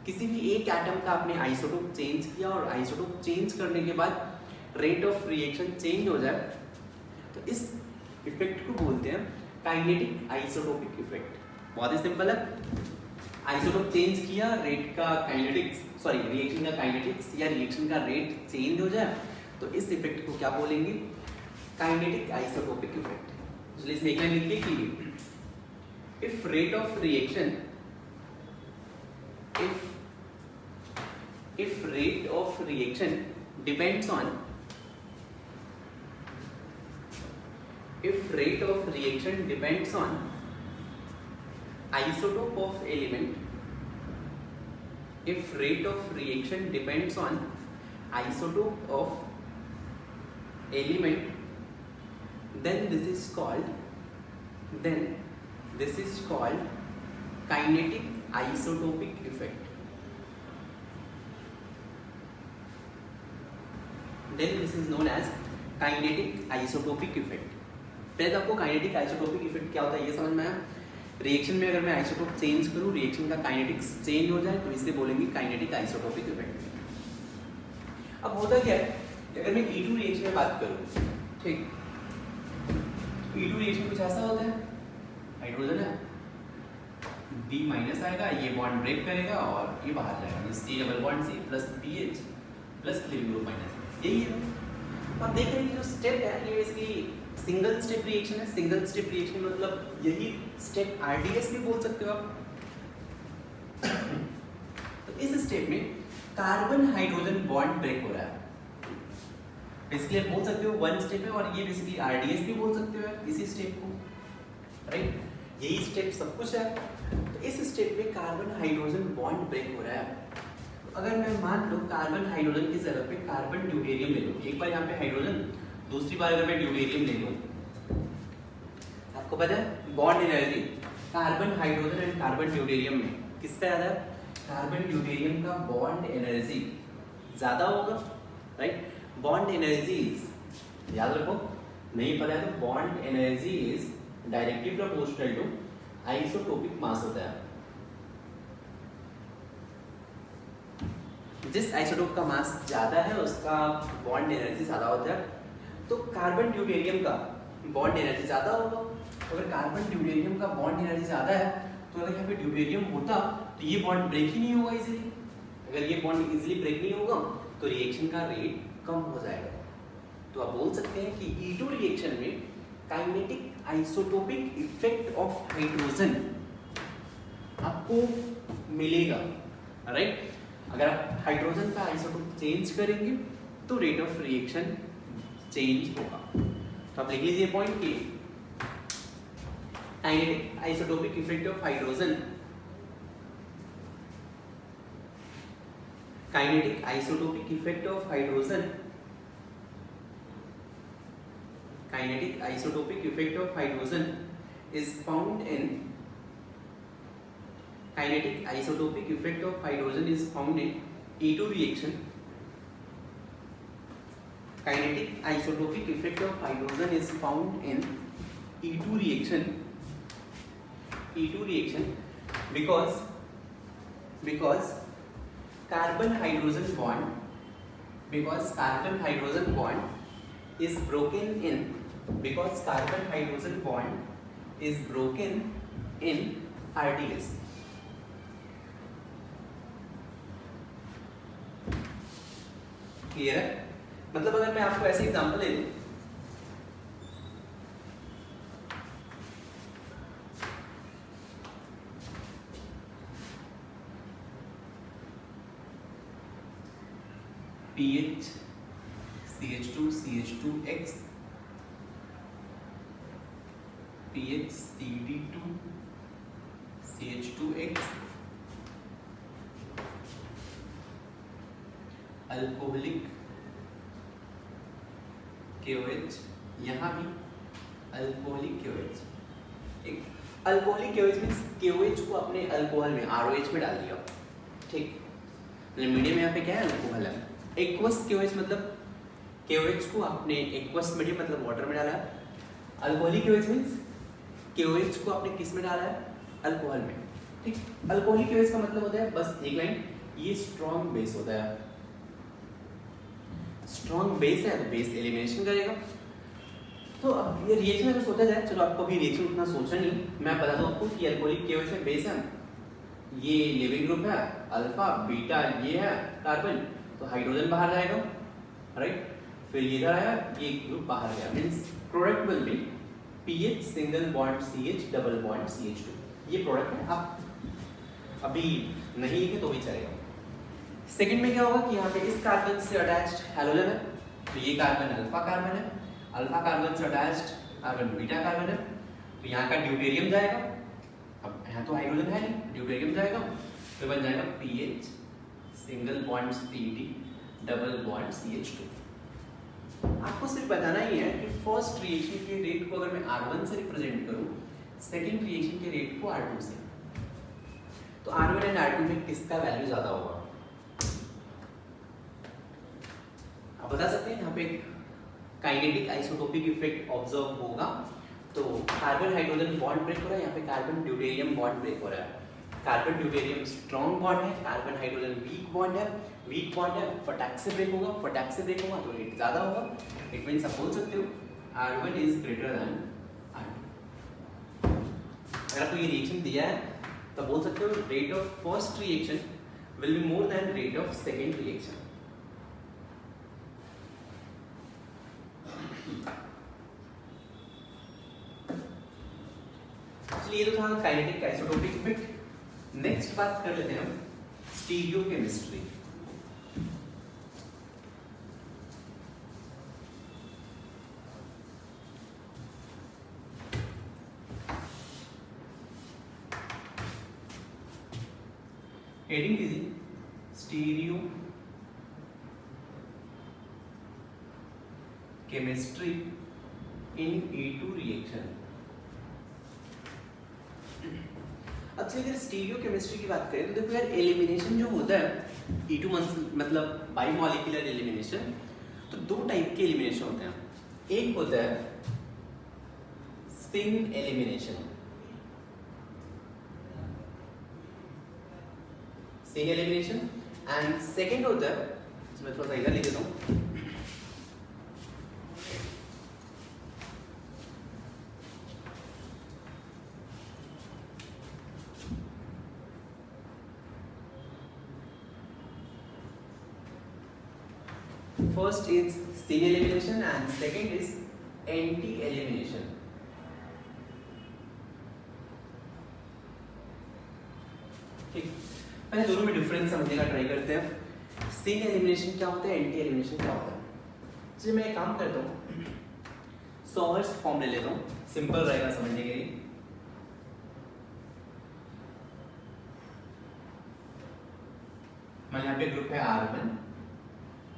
किसी भी एक एटम का आपने आइसोटोप चेंज किया और आइसोटोप चेंज करने के बाद रेट ऑफ रिएक्शन चेंज हो जाए तो इस इफेक्ट को बोलते हैं काइनेटिक आइसोटोपिक इफेक्ट। बहुत ही सिंपल है, आइसोटोप चेंज किया, रेट का काइनेटिक्स, सॉरी रिएक्शन का काइनेटिक्स या रिएक्शन का रेट चेंज हो जाए तो इस इफेक्ट को क्या बोलेंगे? Kinetic isotopic effect. इसलिए इसमें एक लाइन लिखिए कि if rate of reaction, if rate of reaction depends on, if rate of reaction depends on isotope of element, if rate of reaction depends on isotope of element, then this is called kinetic isotopic effect. Then this is known as kinetic isotopic effect. पहले आपको kinetic isotopic effect क्या होता है ये समझ में आया। Reaction में अगर मैं आइसोटोप चेंज करूं, रिएक्शन का काइनेटिक्स चेंज हो जाए तो इसे बोलेंगे काइनेटिक आइसोटोपिक इफेक्ट। अब होता क्या है, अगर मैं E2 रिएक्शन में बात करूं, ठीक, E2 रिएक्शन कुछ ऐसा होता है, हाइड्रोजन है, B माइनस आएगा, ये बॉन्ड ब्रेक करेगा और ये बाहर जाएगा, means C double bond C plus BH plus leaving group minus, यही है। आप देख रहे हैं जो स्टेप है ये बेसिकली सिंगल स्टेप रिएक्शन है। सिंगल स्टेप रिएक्शन मतलब यही स्टेप RDS भी बोल सकते हो आप। तो इस स्टेप में कार्बन हाइड्रोजन बॉन्ड ब्रेक हो रहा है, बेसिकली आप बोल सकते हो वन स्टेप है, और ये बेसिकली आरडीएस भी बोल सकते हो इसी स्टेप को, राइट? यही स्टेप सब कुछ है। तो इस स्टेप में कार्बन हाइड्रोजन बॉन्ड ब्रेक हो रहा है। अगर मैं मान लो कार्बन हाइड्रोजन की जगह पे कार्बन ड्यूटेरियम ले लूं, एक बार यहाँ पे हाइड्रोजन, दूसरी बार अगर मैं ड्यूटेरियम ले लूं, आपको पता है bond energy carbon hydrogen and carbon deuterium में किसका ज्यादा है? कार्बन ड्यूटेरियम का बॉन्ड एनर्जी ज्यादा होगा, राइट? बॉन्ड एनर्जी इज, याद रखो, नहीं पता है तो bond energy is directly proportional to isotopic mass होता है। जिस आइसोटोप का मास ज्यादा है उसका बॉन्ड एनर्जी ज्यादा होता है। तो कार्बन ड्यूटेरियम का बॉन्ड एनर्जी ज्यादा होगा। अगर कार्बन ड्यूटेरियम का बॉन्ड एनर्जी ज्यादा है तो अगर यहाँ पे ड्यूटेरियम होता तो ये बॉन्ड ब्रेक ही नहीं होगा इजीली। अगर ये बॉन्ड इजीली ब्रेक नहीं होगा तो रिएक्शन का रेट कम हो जाएगा। तो आप बोल सकते हैं कि E2 रिएक्शन में kinetic isotopic effect of hydrogen आपको मिलेगा, राइट? अगर आप हाइड्रोजन का आइसोटोप चेंज करेंगे तो रेट ऑफ रिएक्शन चेंज होगा। तो आप लिख लीजिए पॉइंट कि kinetic isotopic effect of hydrogen, kinetic isotopic effect of hydrogen, kinetic isotopic effect of hydrogen is found in, kinetic isotopic effect of hydrogen is found in E2 reaction. Kinetic isotopic effect of hydrogen is found in E2 reaction. E2 reaction because carbon hydrogen bond, because carbon hydrogen bond is broken in, because carbon hydrogen bond is broken in RDS. Clear है? मतलब अगर मैं आपको ऐसे example ले लूं, pH CH2 CH2X, pH CD2 CH2X, alcoholic KOH, यहाँ भी अल्कोहलिक KOH। एक अल्कोहलिक KOH मीन्स KOH को अपने अल्कोहल में ROH में डाल दिया, ठीक? मीडियम यहाँ पे क्या है? अल्कोहल है। एक्वस KOH मतलब KOH को अपने एक्वस मीडियम मतलब वाटर में डाला है। अल्कोहलिक KOH मीन्स KOH को आपने किस में डाला है? अल्कोहल में, ठीक? अल्कोहलिक KOH का मतलब होता है, बस एक लाइन, ये स्ट्रॉन्ग बेस होता है। स्ट्रॉन्ग बेस है तो बेस एलिमिनेशन करेगा। तो अब ये रिएक्शन अगर सोचा जाए, चलो आपको भी रिएक्शन उतना सोचना नहीं, मैं बता दूं आपको कि अल्कोहलिक KOH में बेस है, ये लिविंग ग्रुप है, अल्फा बीटा ये है कार्बन, तो हाइड्रोजन बाहर जाएगा, राइट? फिर ये इधर आया, ये ग्रुप बाहर गया, means product will be PH single bond CH double bond CH2। ये प्रोडक्ट है, आप अभी नहीं लिखे तो भी चलेगा। सेकंड में क्या होगा कि यहाँ पे इस कार्बन से अटैच्ड हैलोजन है, तो ये कार्बन अल्फा कार्बन है, अल्फा कार्बन से अटैच्ड कार्बन बीटा कार्बन है, तो यहाँ का ड्यूटेरियम जाएगा, अब यहाँ तो हाइड्रोजन है नहीं, ड्यूटेरियम जाएगा, तो बन जाएगा PH single bond CD double bond CH2। आपको सिर्फ बताना ही है कि फर्स्ट रिएक्शन के रेट को अगर मैं R1 से रिप्रेजेंट करूं, सेकंड रिएक्शन के रेट को R2 से, तो R1 एंड R2 में किसका वैल्यू ज्यादा होगा? आप बता सकते हैं। यहाँ पे काइनेटिक आइसोटोपिक इफेक्ट ऑब्जर्व होगा, तो कार्बन हाइड्रोजन बॉन्ड ब्रेक हो रहा है, यहाँ पे कार्बन ड्यूटेरियम बॉन्ड ब्रेक हो रहा है। कार्बन ड्यूटेरियम स्ट्रॉन्ग बॉन्ड है, कार्बन हाइड्रोजन वीक बॉन्ड है, वीक बॉन्ड है, फटाक से ब्रेक होगा, फटाक से ब्रेक होगा तो रेट ज्यादा होगा। इट मींस आप बोल सकते हो R1 is greater than R2। अगर आपको ये रिएक्शन दिया है तो बोल सकते हो rate of first reaction will be more than rate of second reaction. ये तो था काइनेटिक आइसोटोपिक इफेक्ट। नेक्स्ट बात कर लेते हैं हम स्टीरियोकेमिस्ट्री। हेडिंग कीजिए stereo chemistry in E2 reaction. अब से अगर स्टीरियो केमिस्ट्री की बात करें तो देखो यार, एलिमिनेशन जो होता है E2 मतलब बाई मॉलिक्यूलर एलिमिनेशन, तो दो टाइप के एलिमिनेशन होते हैं। एक होता है spin elimination, spin elimination, and second होता है, मैं थोड़ा सा इधर लिख देता हूँ, first is sin elimination and second is anti elimination। ठीक, पहले दोनों में डिफरेंस समझने का ट्राई करते हैं। sin elimination क्या होता है, एंटी एलिमिनेशन क्या होता है। चलिए मैं एक काम करता हूँ, सॉवर्स फॉर्म ले लेता हूँ, सिंपल रहेगा समझने के लिए। मान यहाँ पे ग्रुप है R1,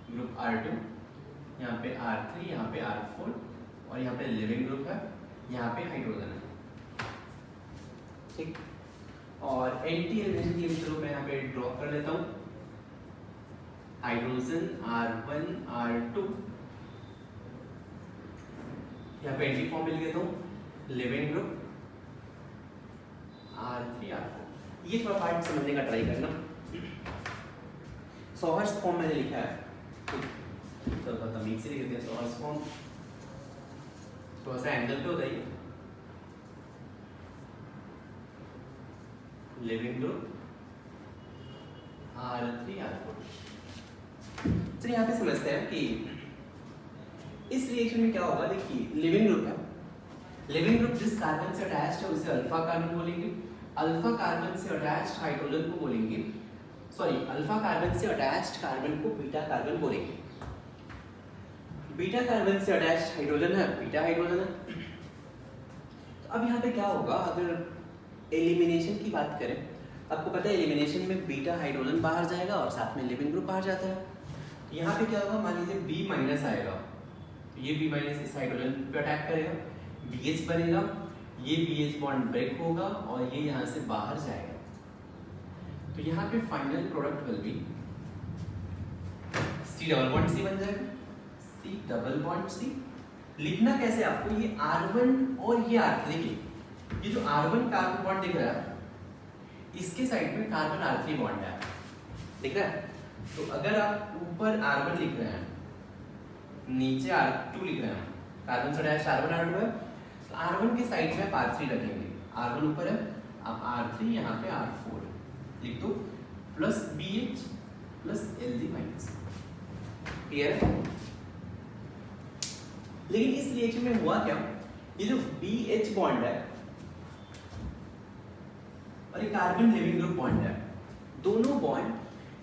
ग्रुप R2, यहाँ पे R3, यहाँ पे R4 और यहाँ पे लिविंग ग्रुप है, यहाँ पे हाइड्रोजन है। ठीक, और एंटी एलिमिनेशन के लिए चलो मैं यहाँ पे ड्रॉ कर लेता हूँ, हाइड्रोजन R1 R2, यहाँ पे एंटी फॉर्म मिल गया, तो लिविंग ग्रुप R3 R4। ये थोड़ा पार्ट समझने का ट्राई करना। सॉवर्स फॉर्म मैंने लिखा है, तो तमीज से लिख देते हैं सॉवर्स फॉर्म। थोड़ा सा एंगल पे होता है, लिविंग ग्रुप R3 R4। चलिए यहाँ पे समझते हैं कि इस रिएक्शन में क्या होगा। देखिए लिविंग ग्रुप है, लिविंग ग्रुप जिस कार्बन से अटैच्ड है उसे अल्फा कार्बन बोलेंगे, अल्फा कार्बन से अटैच्ड हाइड्रोजन को बोलेंगे, सॉरी अल्फा कार्बन से अटैच्ड कार्बन को बीटा कार्बन बोलेंगे। बीटा कार्बन से अटैच्ड हाइड्रोजन है, बीटा हाइड्रोजन है। तो अब यहाँ पे क्या होगा, अगर एलिमिनेशन की बात करें, आपको पता है एलिमिनेशन में बीटा हाइड्रोजन बाहर जाएगा और साथ में लिविंग ग्रुप बाहर जाता है। तो यहाँ पे क्या होगा, मान लीजिए B माइनस आएगा, तो ये B माइनस इस हाइड्रोजन पे अटैक करेगा, BH बनेगा, ये BH बॉन्ड ब्रेक होगा और ये यहाँ से बाहर जाएगा। तो यहाँ पे final product will be C double bond C बन जाएगा, C डबल बॉन्ड C। लिखना कैसे आपको, ये R1 और ये R3, देखिए ये जो R1 कार्बन बॉन्ड दिख रहा है, इसके साइड में कार्बन R3 बॉन्ड है, दिख रहा है। तो अगर आप ऊपर R1 लिख रहे हैं, नीचे R2 लिख रहे हैं, कार्बन से अटैच्ड R1 R2 है, तो R1 के साइड में आप R3 रखेंगे, R1 ऊपर है, आप R3 यहाँ पे R4 लिख दो, plus BH plus Lg minus. Clear है। लेकिन इस रिएक्शन में हुआ क्या, ये जो BH बॉन्ड है और ये कार्बन लिविंग ग्रुप बॉन्ड है, दोनों बॉन्ड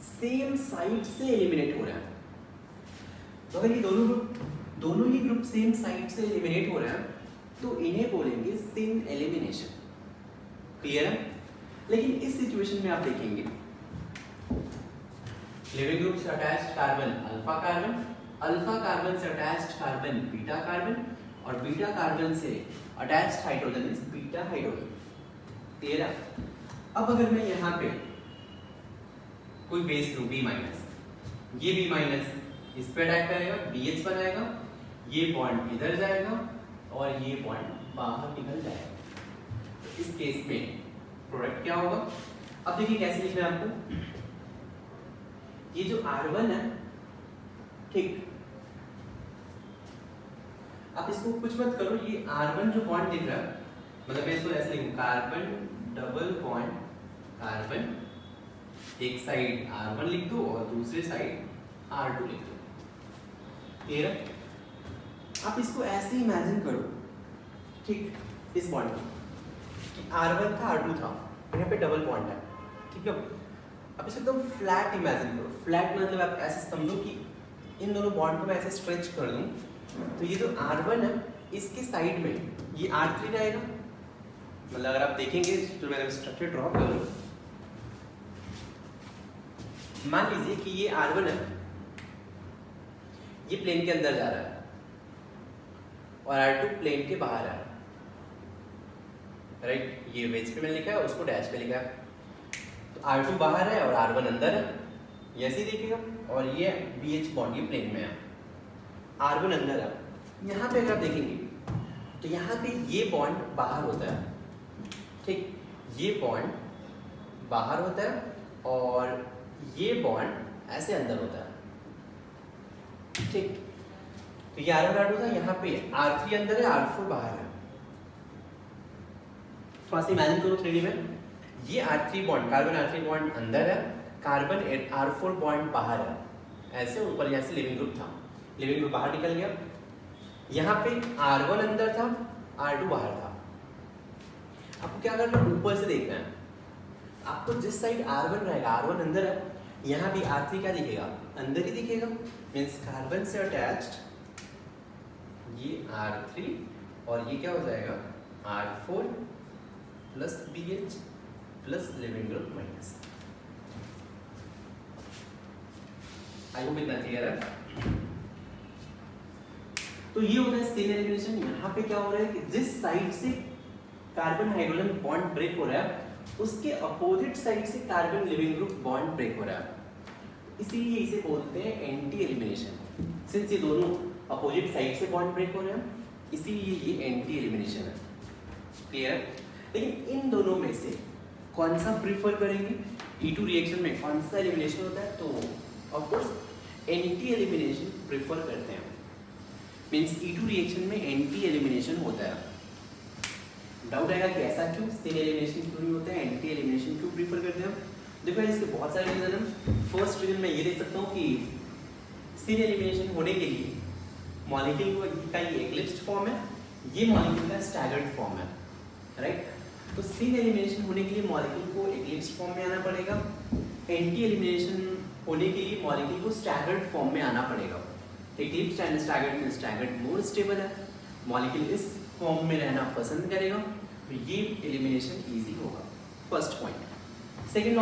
सेम साइड से एलिमिनेट हो रहे हैं। तो अगर ये दोनों ही ग्रुप सेम साइड से एलिमिनेट हो रहे हैं तो इन्हें बोलेंगे सिन एलिमिनेशन। क्लियर है। लेकिन इस सिचुएशन में आप देखेंगे लिविंग ग्रुप से attached carbon alpha carbon, alpha carbon से अटैच्ड कार्बन बीटा कार्बन और बीटा कार्बन से attached hydrogen is beta hydrogen. Clear है। अब अगर मैं यहाँ पे कोई बेस लूं B माइनस, ये B माइनस इस पे अटैक करेगा, BH बनाएगा, ये बॉन्ड इधर जाएगा और ये बॉन्ड बाहर निकल जाएगा। तो इस केस में प्रोडक्ट क्या होगा, अब देखिए कैसे लिखना है आपको। ये जो R1 है, ठीक, आप इसको कुछ मत करो, ये R1 जो बॉन्ड दिख रहा है, मतलब मैं इसको ऐसे लिखूं, कार्बन डबल बॉन्ड कार्बन, एक साइड R1 लिख दो और दूसरे साइड R2 लिख दो। क्लियर है। आप इसको ऐसे इमेजिन करो, ठीक, इस बॉन्ड को कि R1 था R2 था, यहाँ पे डबल बॉन्ड है, ठीक है। अब इसे एकदम फ्लैट इमेजिन करो। फ्लैट मतलब आप ऐसे समझो कि इन दोनों बॉन्ड को मैं ऐसे स्ट्रेच कर दूं, तो ये जो R1 है इसके साइड में ये R3 रहेगा। मतलब अगर आप देखेंगे तो मैं स्ट्रक्चर ड्रॉ करूं, मान लीजिए कि ये R1 है, ये प्लेन के अंदर जा रहा है और R2 प्लेन के बाहर है, राइट। ये वेज पे मैंने लिखा है, उसको डैश पे लिखा है। तो R2 बाहर है और R1 अंदर है, ये ऐसे ही देखिएगा। और ये BH बॉन्ड ये प्लेन में है, R1 अंदर है। यहाँ पे अगर आप देखेंगे तो यहाँ पे ये बॉन्ड बाहर होता है, ठीक, ये बॉन्ड बाहर होता है और ये बॉन्ड ऐसे अंदर होता है, ठीक। तो ये R1 R2 था, यहाँ पे R3 अंदर है, R4 बाहर है। थोड़ा सा इमेजिन करो 3D में, ये R3 bond, carbon R3 bond अंदर है, कार्बन R4 बॉन्ड बाहर है, ऐसे ऊपर यहाँ से लिविंग ग्रुप था, लिविंग ग्रुप बाहर निकल गया। यहाँ पे R1 अंदर था, R2 बाहर था। आपको क्या करना है, ऊपर से देखना है। आपको जिस साइड R1 रहेगा, R1 अंदर है, यहाँ भी R3 क्या दिखेगा, अंदर ही दिखेगा। मीन्स कार्बन से अटैच्ड ये R3 और ये क्या हो जाएगा R4 plus BH plus leaving group minus. I hope इतना क्लियर है। तो ये होता है स्टेन एलिमिनेशन। यहाँ पे क्या हो रहा है कि जिस साइड से कार्बन हाइड्रोजन बॉन्ड ब्रेक हो रहा है, उसके अपोजिट साइड से carbon leaving group bond break हो रहा है, इसीलिए इसे बोलते हैं एंटी एलिमिनेशन। सिंस ये दोनों अपोजिट साइड से बॉन्ड ब्रेक हो रहे हैं, इसीलिए ये एंटी एलिमिनेशन है। क्लियर है? लेकिन इन दोनों में से कौन सा प्रीफर करेंगे? E2 रिएक्शन में कौन सा एलिमिनेशन होता है? तो of course anti elimination prefer करते हैं। मींस E2 रिएक्शन में एंटी एलिमिनेशन होता है। डाउट आएगा कि ऐसा क्यों, स्टेन एलिमिनेशन क्यों नहीं होता है, एंटी एलिमिनेशन क्यों प्रीफर करते हैं? देखो इसके बहुत सारे रीजन हैं। फर्स्ट रीजन मैं ये देख सकता हूँ कि स्टेन एलिमिनेशन होने के लिए मॉलिक्यूल का ये एक्लिप्स्ड फॉर्म है, ये मॉलिक्यूल का स्टैगर्ड फॉर्म है, राइट। तो स्टेन एलिमिनेशन होने के लिए मॉलिक्यूल को एक्लिप्स्ड फॉर्म में आना पड़ेगा, एंटी एलिमिनेशन होने के लिए मॉलिक्यूल को स्टैगर्ड फॉर्म में आना पड़ेगा। एक्लिप्स्ड एंड स्टैगर्ड में स्टैगर्ड मोर स्टेबल है, मॉलिक्यूल इस फॉर्म में रहना पसंद करेगा, तो ये एलिमिनेशन इजी होगा। First point. सेकंड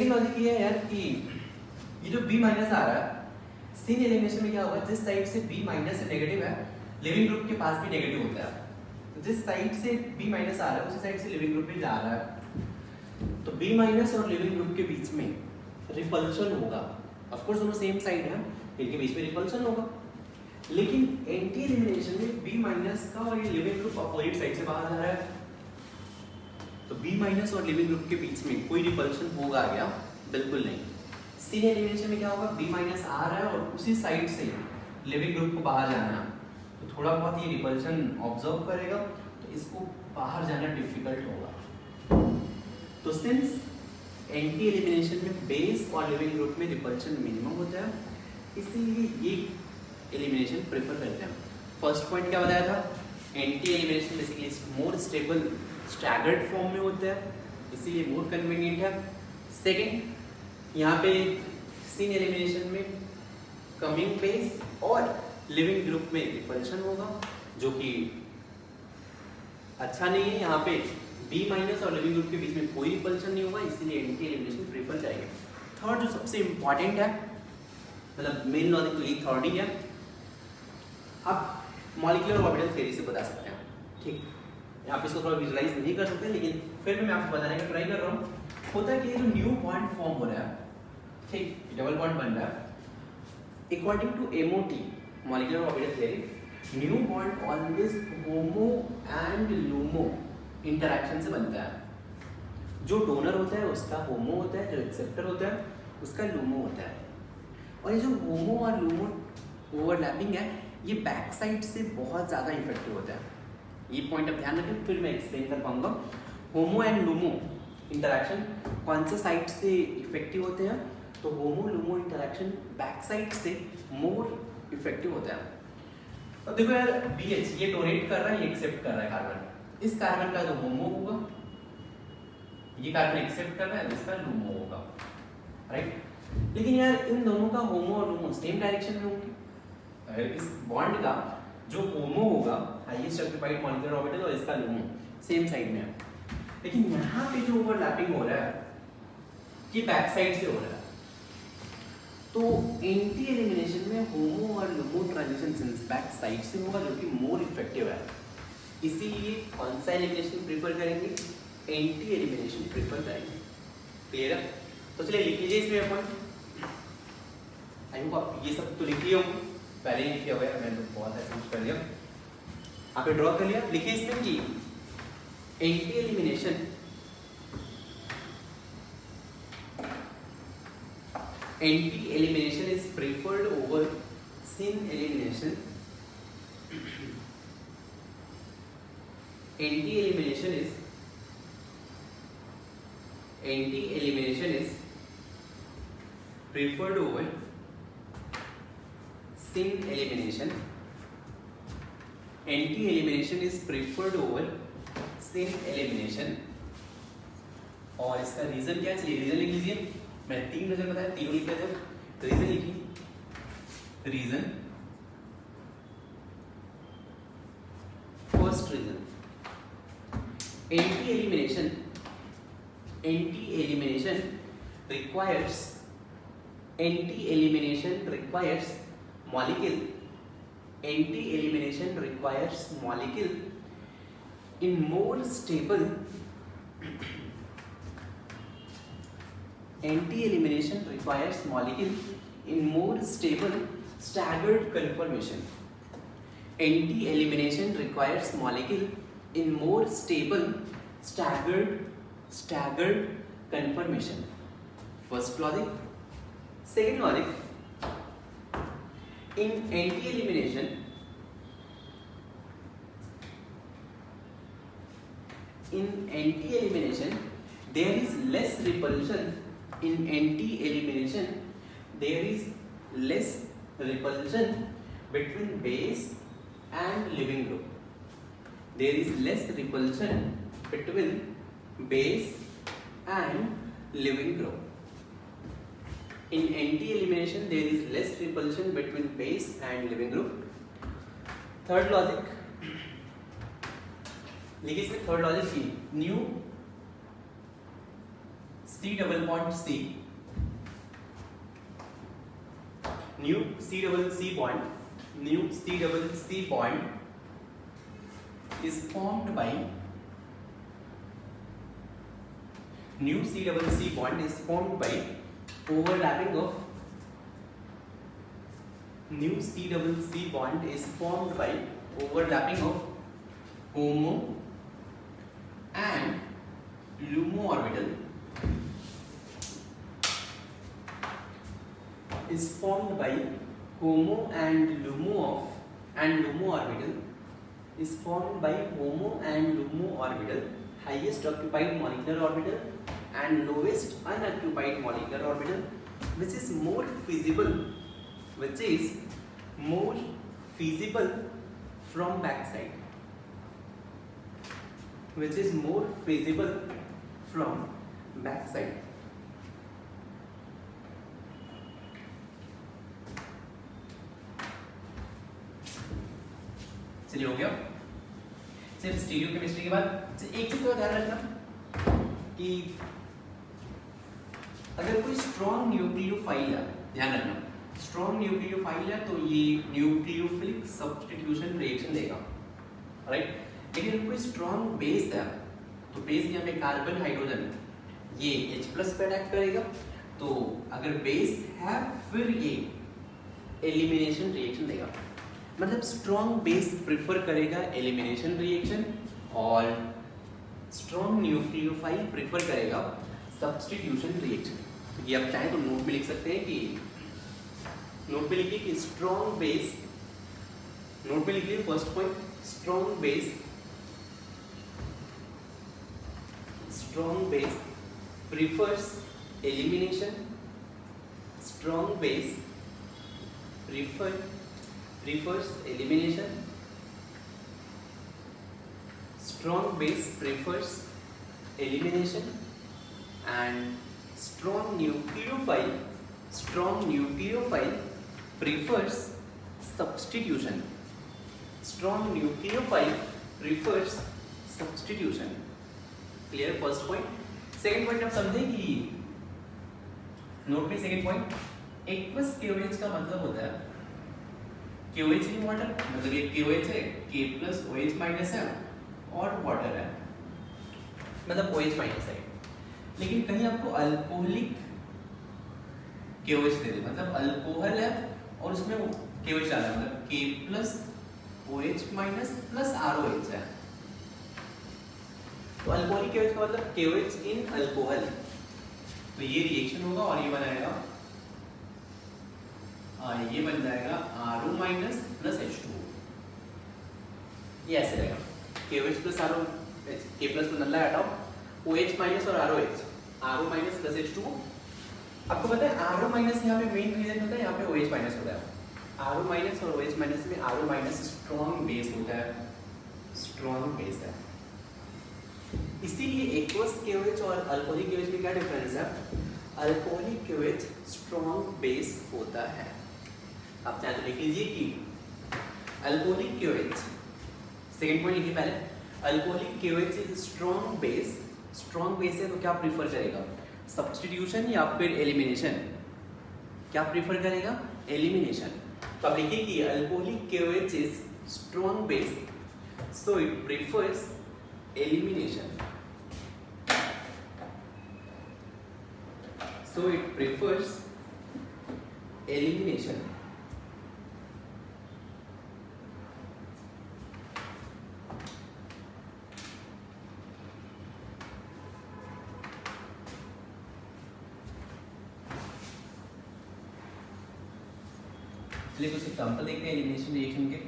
लॉजिक ये है यार कि ये जो B माइनस आ रहा है, स्टेन एलिमिनेशन में क्या होगा, जिस साइड से B माइनस नेगेटिव है, लिविंग ग्रुप के पास भी नेगेटिव होता है। तो जिस साइड से B माइनस आ रहा है, उसी साइड से लिविंग ग्रुप भी जा रहा है, तो B माइनस और लिविंग ग्रुप के बीच में रिपल्शन होगा। ऑफ कोर्स दोनों सेम साइड है, इनके बीच में रिपल्शन होगा। लेकिन एंटी एलिमिनेशन में B माइनस का और ये लिविंग ग्रुप अपोजिट साइड से बाहर जा रहा है, तो B माइनस और लिविंग ग्रुप के बीच में कोई रिपल्शन होगा क्या? बिल्कुल नहीं। स्टेन एलिमिनेशन में क्या होगा, B माइनस आ रहा है और उसी साइड से लिविंग ग्रुप को बाहर जाना है, तो थोड़ा बहुत ये रिपल्शन ऑब्जर्व करेगा, तो इसको बाहर जाना डिफिकल्ट होगा। तो सिंस एंटी एलिमिनेशन में बेस और लिविंग ग्रुप में रिपल्शन मिनिमम होता है, इसीलिए ये एलिमिनेशन प्रेफर करते हैं। फर्स्ट पॉइंट क्या बताया था, anti elimination basically more stable staggered form में होता है, इसीलिए मोर कन्वीनियंट है। सेकंड, यहाँ पे स्टेन एलिमिनेशन में कमिंग बेस और लिविंग ग्रुप में रिपल्शन होगा, जो कि अच्छा नहीं है। यहाँ पे B माइनस और लिविंग ग्रुप के बीच में कोई रिपल्शन नहीं होगा, इसीलिए एंटी एलिमिनेशन प्रेफर करेंगे। थर्ड जो सबसे इंपॉर्टेंट है, मतलब मेन लॉजिक तो यही थर्ड ही है, आप मॉलिक्यूलर ऑर्बिटल थ्योरी से बता सकते हैं, ठीक। आप इसको थोड़ा विजुलाइज नहीं कर सकते, लेकिन फिर भी मैं आपको बताने का ट्राई कर रहा हूँ। होता है कि ये जो न्यू बॉन्ड फॉर्म हो रहा है, ठीक, डबल बॉन्ड बन रहा है, according to MOT molecular orbital theory, new bond always HOMO and LUMO interaction से बनता है। जो डोनर होता है उसका होमो होता है, जो एक्सेप्टर होता है उसका लूमो होता है। और ये जो होमो और लूमो ओवरलैपिंग है, ये बैक साइड से बहुत ज़्यादा इफेक्टिव होता है। ये पॉइंट आप ध्यान रखें, फिर मैं एक्सप्लेन कर पाऊंगा। होमो एंड लूमो इंटरैक्शन कौन से साइड से इफेक्टिव होते हैं? तो होमो लूमो इंटरैक्शन बैक साइड से मोर इफेक्टिव होता है। अब देखो यार, BH ये डोनेट कर रहा है, ये एक्सेप्ट कर रहा है कार्बन। इस कार्बन का जो होमो होगा, ये कार्बन एक्सेप्ट कर रहा है, इसका लूमो होगा, राइट। लेकिन यार इन दोनों का होमो और लूमो सेम डायरेक्शन में होंगे। इस बॉन्ड का जो होमो होगा, हाईएस्ट ऑक्यूपाइड मॉलिक्यूलर ऑर्बिटल, और इसका लूमो सेम साइड में है। लेकिन यहाँ पे जो ओवरलैपिंग हो रहा है, कि बैक साइड से हो रहा है। तो एंटी एलिमिनेशन में होमो और लुमो ट्रांजिशन बैक साइड से होगा, जो कि मोर इफेक्टिव है। इसीलिए कौन सा एलिमिनेशन प्रीफर करेंगे? एंटी एलिमिनेशन प्रीफर करेंगे। क्लियर है? तो चलिए लिख लीजिए इसमें पॉइंट। आई होप आप ये सब तो लिख लिए होंगे, पहले ही लिखे हुए हैं, मैंने तो बहुत अच्छा कुछ कर लिया। आपने ड्रॉ कर लिया। लिखिए इसमें कि anti elimination is preferred over sin elimination. Anti elimination is preferred over sin elimination. Anti elimination is preferred over sin elimination. और इसका रीजन क्या है? चलिए रीजन लिख लीजिए। मैं 3 नजर बताया, तीनों लिख लेते हैं। रीजन लिखिए। Reason, first reason, anti elimination requires molecule in more stable staggered conformation. Anti elimination requires molecule in more stable staggered conformation. First logic. Second logic, in anti elimination there is less repulsion. In anti elimination there is less repulsion between base and leaving group. There is less repulsion between base and leaving group. In anti elimination there is less repulsion between base and leaving group. Third logic, लिखिए इसमें third logic की new C double bond C bond is formed by overlapping of homo and LUMO orbital highest occupied molecular orbital and lowest unoccupied molecular orbital, which is more feasible from backside. चलिए हो गया। सिर्फ stereo chemistry के बाद एक चीज का ध्यान रखना कि अगर कोई स्ट्रॉन्ग न्यूक्लियोफाइल है, ध्यान रखना स्ट्रॉन्ग न्यूक्लियोफाइल है तो ये न्यूक्लियोफिलिक सब्स्टिट्यूशन रिएक्शन देगा, राइट। लेकिन कोई स्ट्रॉन्ग बेस है तो बेस यहाँ पे कार्बन हाइड्रोजन ये H+ पे अटैक करेगा। तो अगर बेस है फिर ये एलिमिनेशन रिएक्शन देगा। मतलब स्ट्रॉन्ग बेस प्रिफर करेगा एलिमिनेशन रिएक्शन और स्ट्रॉन्ग न्यूक्लियोफाइल प्रिफर करेगा सब्स्टिट्यूशन रिएक्शन। ये आप चाहें तो नोट में लिख सकते हैं कि नोट में लिखिए कि स्ट्रॉन्ग बेस, नोट में लिखिए first point, strong base prefers elimination. Strong base prefers elimination. Strong base prefers elimination, and strong nucleophile prefers substitution. Strong nucleophile prefers substitution. Clear first point. Second point आप समझे कि note में second point, aqueous KOH का मतलब होता है KOH in water, मतलब ये KOH है, K प्लस OH माइनस है और वाटर है, मतलब OH माइनस है। लेकिन कहीं आपको अल्कोहलिक KOH दे दे, मतलब अल्कोहल है और उसमें KOH डाला है, मतलब K plus OH minus plus ROH है, तो अल्कोहलिक KOH का मतलब KOH इन अल्कोहल, तो ये रिएक्शन होगा और ये बनाएगा ये बन जाएगा RO माइनस प्लस H2O, ये ऐसे रहेगा KOH plus RO, K plus को नल्ला हटाओ, OH माइनस और ROH, RO minus plus H2O। आपको पता है RO माइनस यहाँ पे मेन रीजन होता है, यहाँ पे OH माइनस होता है। RO माइनस और OH माइनस में RO माइनस स्ट्रॉन्ग बेस होता है, स्ट्रॉन्ग बेस है, इसीलिए एक्वस KOH और अल्कोहलिक KOH में क्या डिफरेंस है, अल्कोहलिक KOH स्ट्रॉन्ग बेस होता है। आप चाहे तो लिख लीजिए कि अल्कोहलिक KOH, सेकंड पॉइंट लिखिए पहले, alcoholic KOH is strong base, strong base है तो क्या प्रीफर करेगा, सब्स्टिट्यूशन या फिर एलिमिनेशन, क्या प्रीफर करेगा, एलिमिनेशन। तो आप लिखिए कि alcoholic KOH is strong base so it prefers elimination, so it prefers elimination। चलिए कुछ एग्जांपल देखते हैं एलिमिनेशन रिएक्शन के।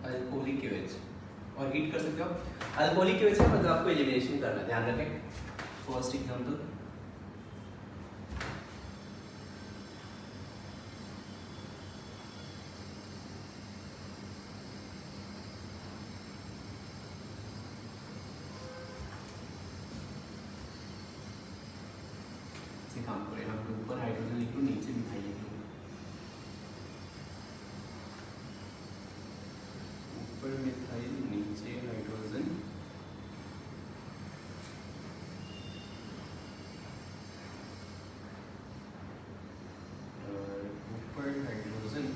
अल्कोहलिक KOH और हीट कर सकते हो, अल्कोहलिक KOH का मतलब आपको एलिमिनेशन करना है, ध्यान रखें। फर्स्ट एग्जांपल, से काम करें, हम ऊपर हाइड्रोजन लिख लो, नीचे मिथाइल लिख लो, ऊपर मिथाइल नीचे हाइड्रोजन, और ऊपर हाइड्रोजन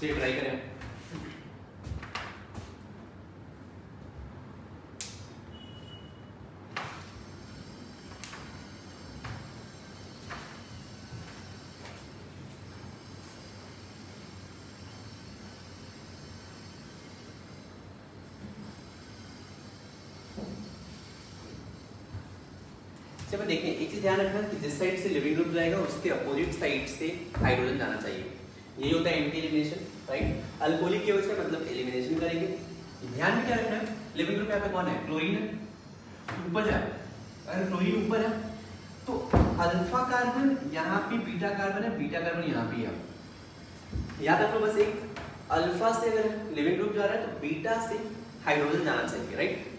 चलिए ट्राई करें। चलो देखिए, एक चीज ध्यान रखना कि जिस साइड से लिविंग ग्रुप जाएगा उसके अपोजिट साइड से हाइड्रोजन जाना चाहिए। यही होता है एंटी एलिमिनेशन, राइट। अल्कोहलिक की वजह से मतलब एलिमिनेशन करेंगे। ध्यान में क्या रखना है, लिविंग ग्रुप यहाँ पे कौन है, क्लोरीन है, ऊपर है। अगर क्लोरीन ऊपर है तो अल्फा कार्बन यहाँ पे बीटा कार्बन है, बीटा कार्बन यहाँ पे है। याद रखो बस, एक अल्फा से अगर लिविंग ग्रुप जा रहा है तो बीटा से हाइड्रोजन जाना चाहिए, राइट।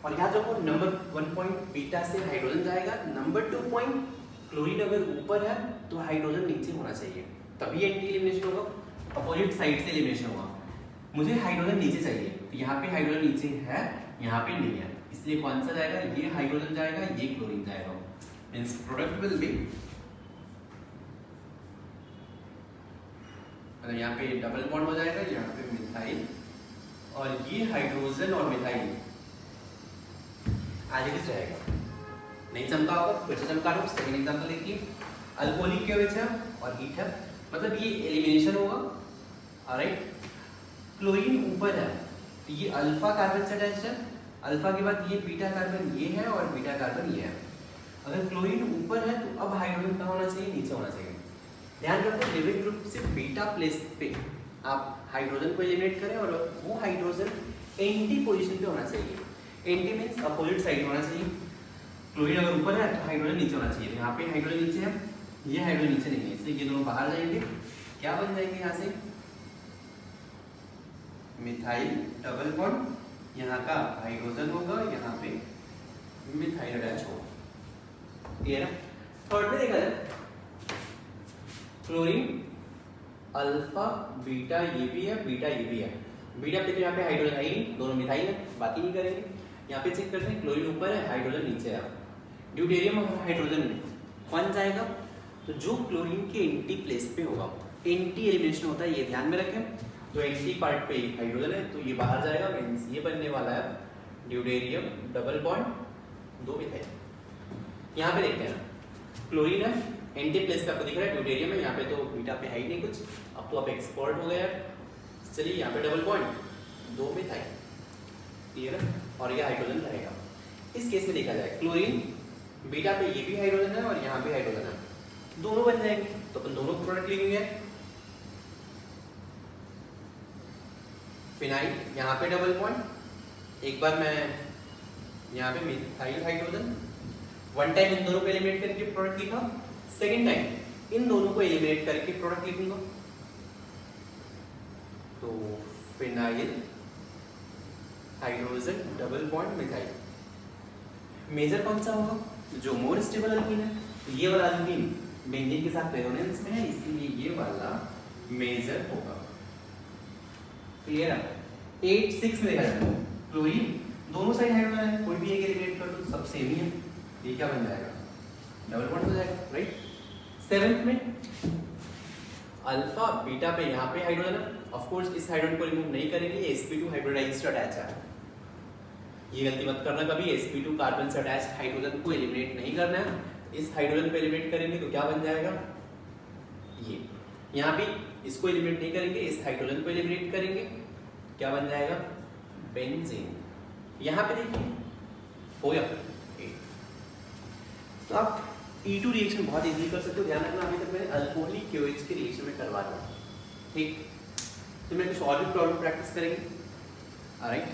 और याद रखो नंबर 1 पॉइंट बीटा से हाइड्रोजन जाएगा, नंबर 2 पॉइंट क्लोरीन अगर ऊपर है तो हाइड्रोजन नीचे होना चाहिए, तभी एंटी एलिमिनेशन होगा, अपोजिट साइड से एलिमिनेशन होगा। मुझे हाइड्रोजन नीचे चाहिए, तो यहाँ पे हाइड्रोजन नीचे है, यहाँ पे नहीं है, इसलिए कौन सा जाएगा, ये हाइड्रोजन जाएगा, ये क्लोरीन जाएगा। मींस प्रोडक्ट विल बी, मतलब यहाँ पे डबल बॉन्ड हो जाएगा, यहाँ पे मिथाइल, और ये हाइड्रोजन और मिथाइल आज इट रहेगा। नहीं चमका होगा, फिर से चमका लो। सेकंड एग्जांपल देखिए, अल्कोहलिक के वजह और हीट है, मतलब ये एलिमिनेशन होगा, ऑलराइट। क्लोरीन ऊपर है तो ये अल्फा कार्बन से अटैच है, अल्फा के बाद ये बीटा कार्बन ये है और बीटा कार्बन ये है। अगर क्लोरीन ऊपर है तो अब हाइड्रोजन कहाँ होना चाहिए, नीचे होना चाहिए। ध्यान रखो लिविंग ग्रुप से बीटा प्लेस पे आप हाइड्रोजन को एलिमिनेट करें और वो हाइड्रोजन एंटी पोजीशन पे होना चाहिए। एंटी मींस अपोजिट साइड होना चाहिए। क्लोरीन अगर ऊपर है तो हाइड्रोजन नीचे होना चाहिए। यहाँ पे हाइड्रोजन नीचे है, ये हाइड्रोजन नीचे नहीं है, इसलिए ये दोनों बाहर जाएंगे। क्या बन जाएंगे यहाँ से, मिथाइल डबल बॉन्ड, यहाँ का हाइड्रोजन होगा, यहाँ पे मिथाइल अटैच होगा। क्लियर है। थर्ड में देखा जाए, क्लोरीन अल्फा बीटा ये भी है, बीटा ये भी है। बीटा पे तो यहाँ पे हाइड्रोजन है ही, दोनों मिथाइल है, बात ही नहीं करेंगे। यहाँ पे चेक करते हैं, क्लोरीन ऊपर है, हाइड्रोजन नीचे है। ड्यूटेरियम और हाइड्रोजन में कौन जाएगा, तो जो क्लोरीन के एंटी प्लेस पे होगा। एंटी एलिमिनेशन होता है, ये ध्यान में रखें। तो एंटी पार्ट पे हाइड्रोजन है तो ये बाहर जाएगा, मींस ये बनने वाला है ड्यूटेरियम डबल बॉन्ड 2 मिथाइल। यहाँ पे देखते हैं, क्लोरीन है, एंटी प्लेस पे आपको दिख रहा है ड्यूटेरियम है, यहाँ पे तो बीटा पे है ही नहीं कुछ। अब तो आप एक्सपोर्ट हो गया। चलिए यहाँ पे डबल बॉन्ड 2 मिथाइल, क्लियर है, और ये हाइड्रोजन रहेगा। इस केस में देखा जाए, क्लोरीन बीटा पे ये भी हाइड्रोजन है और यहाँ भी हाइड्रोजन है, दोनों बन जाएंगे, तो अपन दोनों को प्रोडक्ट लिखेंगे। फिनाइल यहाँ पे डबल बॉन्ड, एक बार मैं यहाँ पे methyl hydrogen, one time in दोनों को एलिमिनेट करके प्रोडक्ट लिखा, सेकेंड टाइम इन दोनों को एलिमिनेट करके प्रोडक्ट लिखूंगा। तो phenyl hydrogen double bond methyl. Major कौन सा होगा, जो मोर स्टेबल अल्कीन है, तो ये वाला अल्कीन बेंजीन के साथ रेजोनेंस में है, इसलिए ये वाला मेजर होगा। क्लियर है। 8-6 में देखा जाता है, क्लोरीन दोनों साइड हाइड्रोजन है, कोई भी एक एलिमिनेट कर दो सब सेम ही है, ये क्या बन जाएगा, डबल बॉन्ड हो जाएगा, राइट। 7th में अल्फा बीटा पे यहाँ पे हाइड्रोजन है, ऑफ कोर्स इस हाइड्रोजन को रिमूव नहीं करेंगे, ये sp2 हाइब्रिडाइज्ड अटैच है। ये गलती मत करना कभी, sp2 कार्बन से अटैच हाइड्रोजन को एलिमिनेट नहीं करना है। इस हाइड्रोजन को एलिमिनेट करेंगे तो क्या बन जाएगा, ये यहाँ भी इसको एलिमिनेट नहीं करेंगे, इस हाइड्रोजन को एलिमिनेट करेंगे, क्या बन जाएगा, बेंजीन। यहाँ पे देखिए हो गया। तो आप E2 रिएक्शन बहुत इजीली कर सकते हो। ध्यान रखना, अभी तक मैंने अल्कोहलिक KOH के रिएक्शन में करवा दिया, ठीक। तो मैं कुछ और भी प्रॉब्लम प्रैक्टिस करेंगे, ऑलराइट।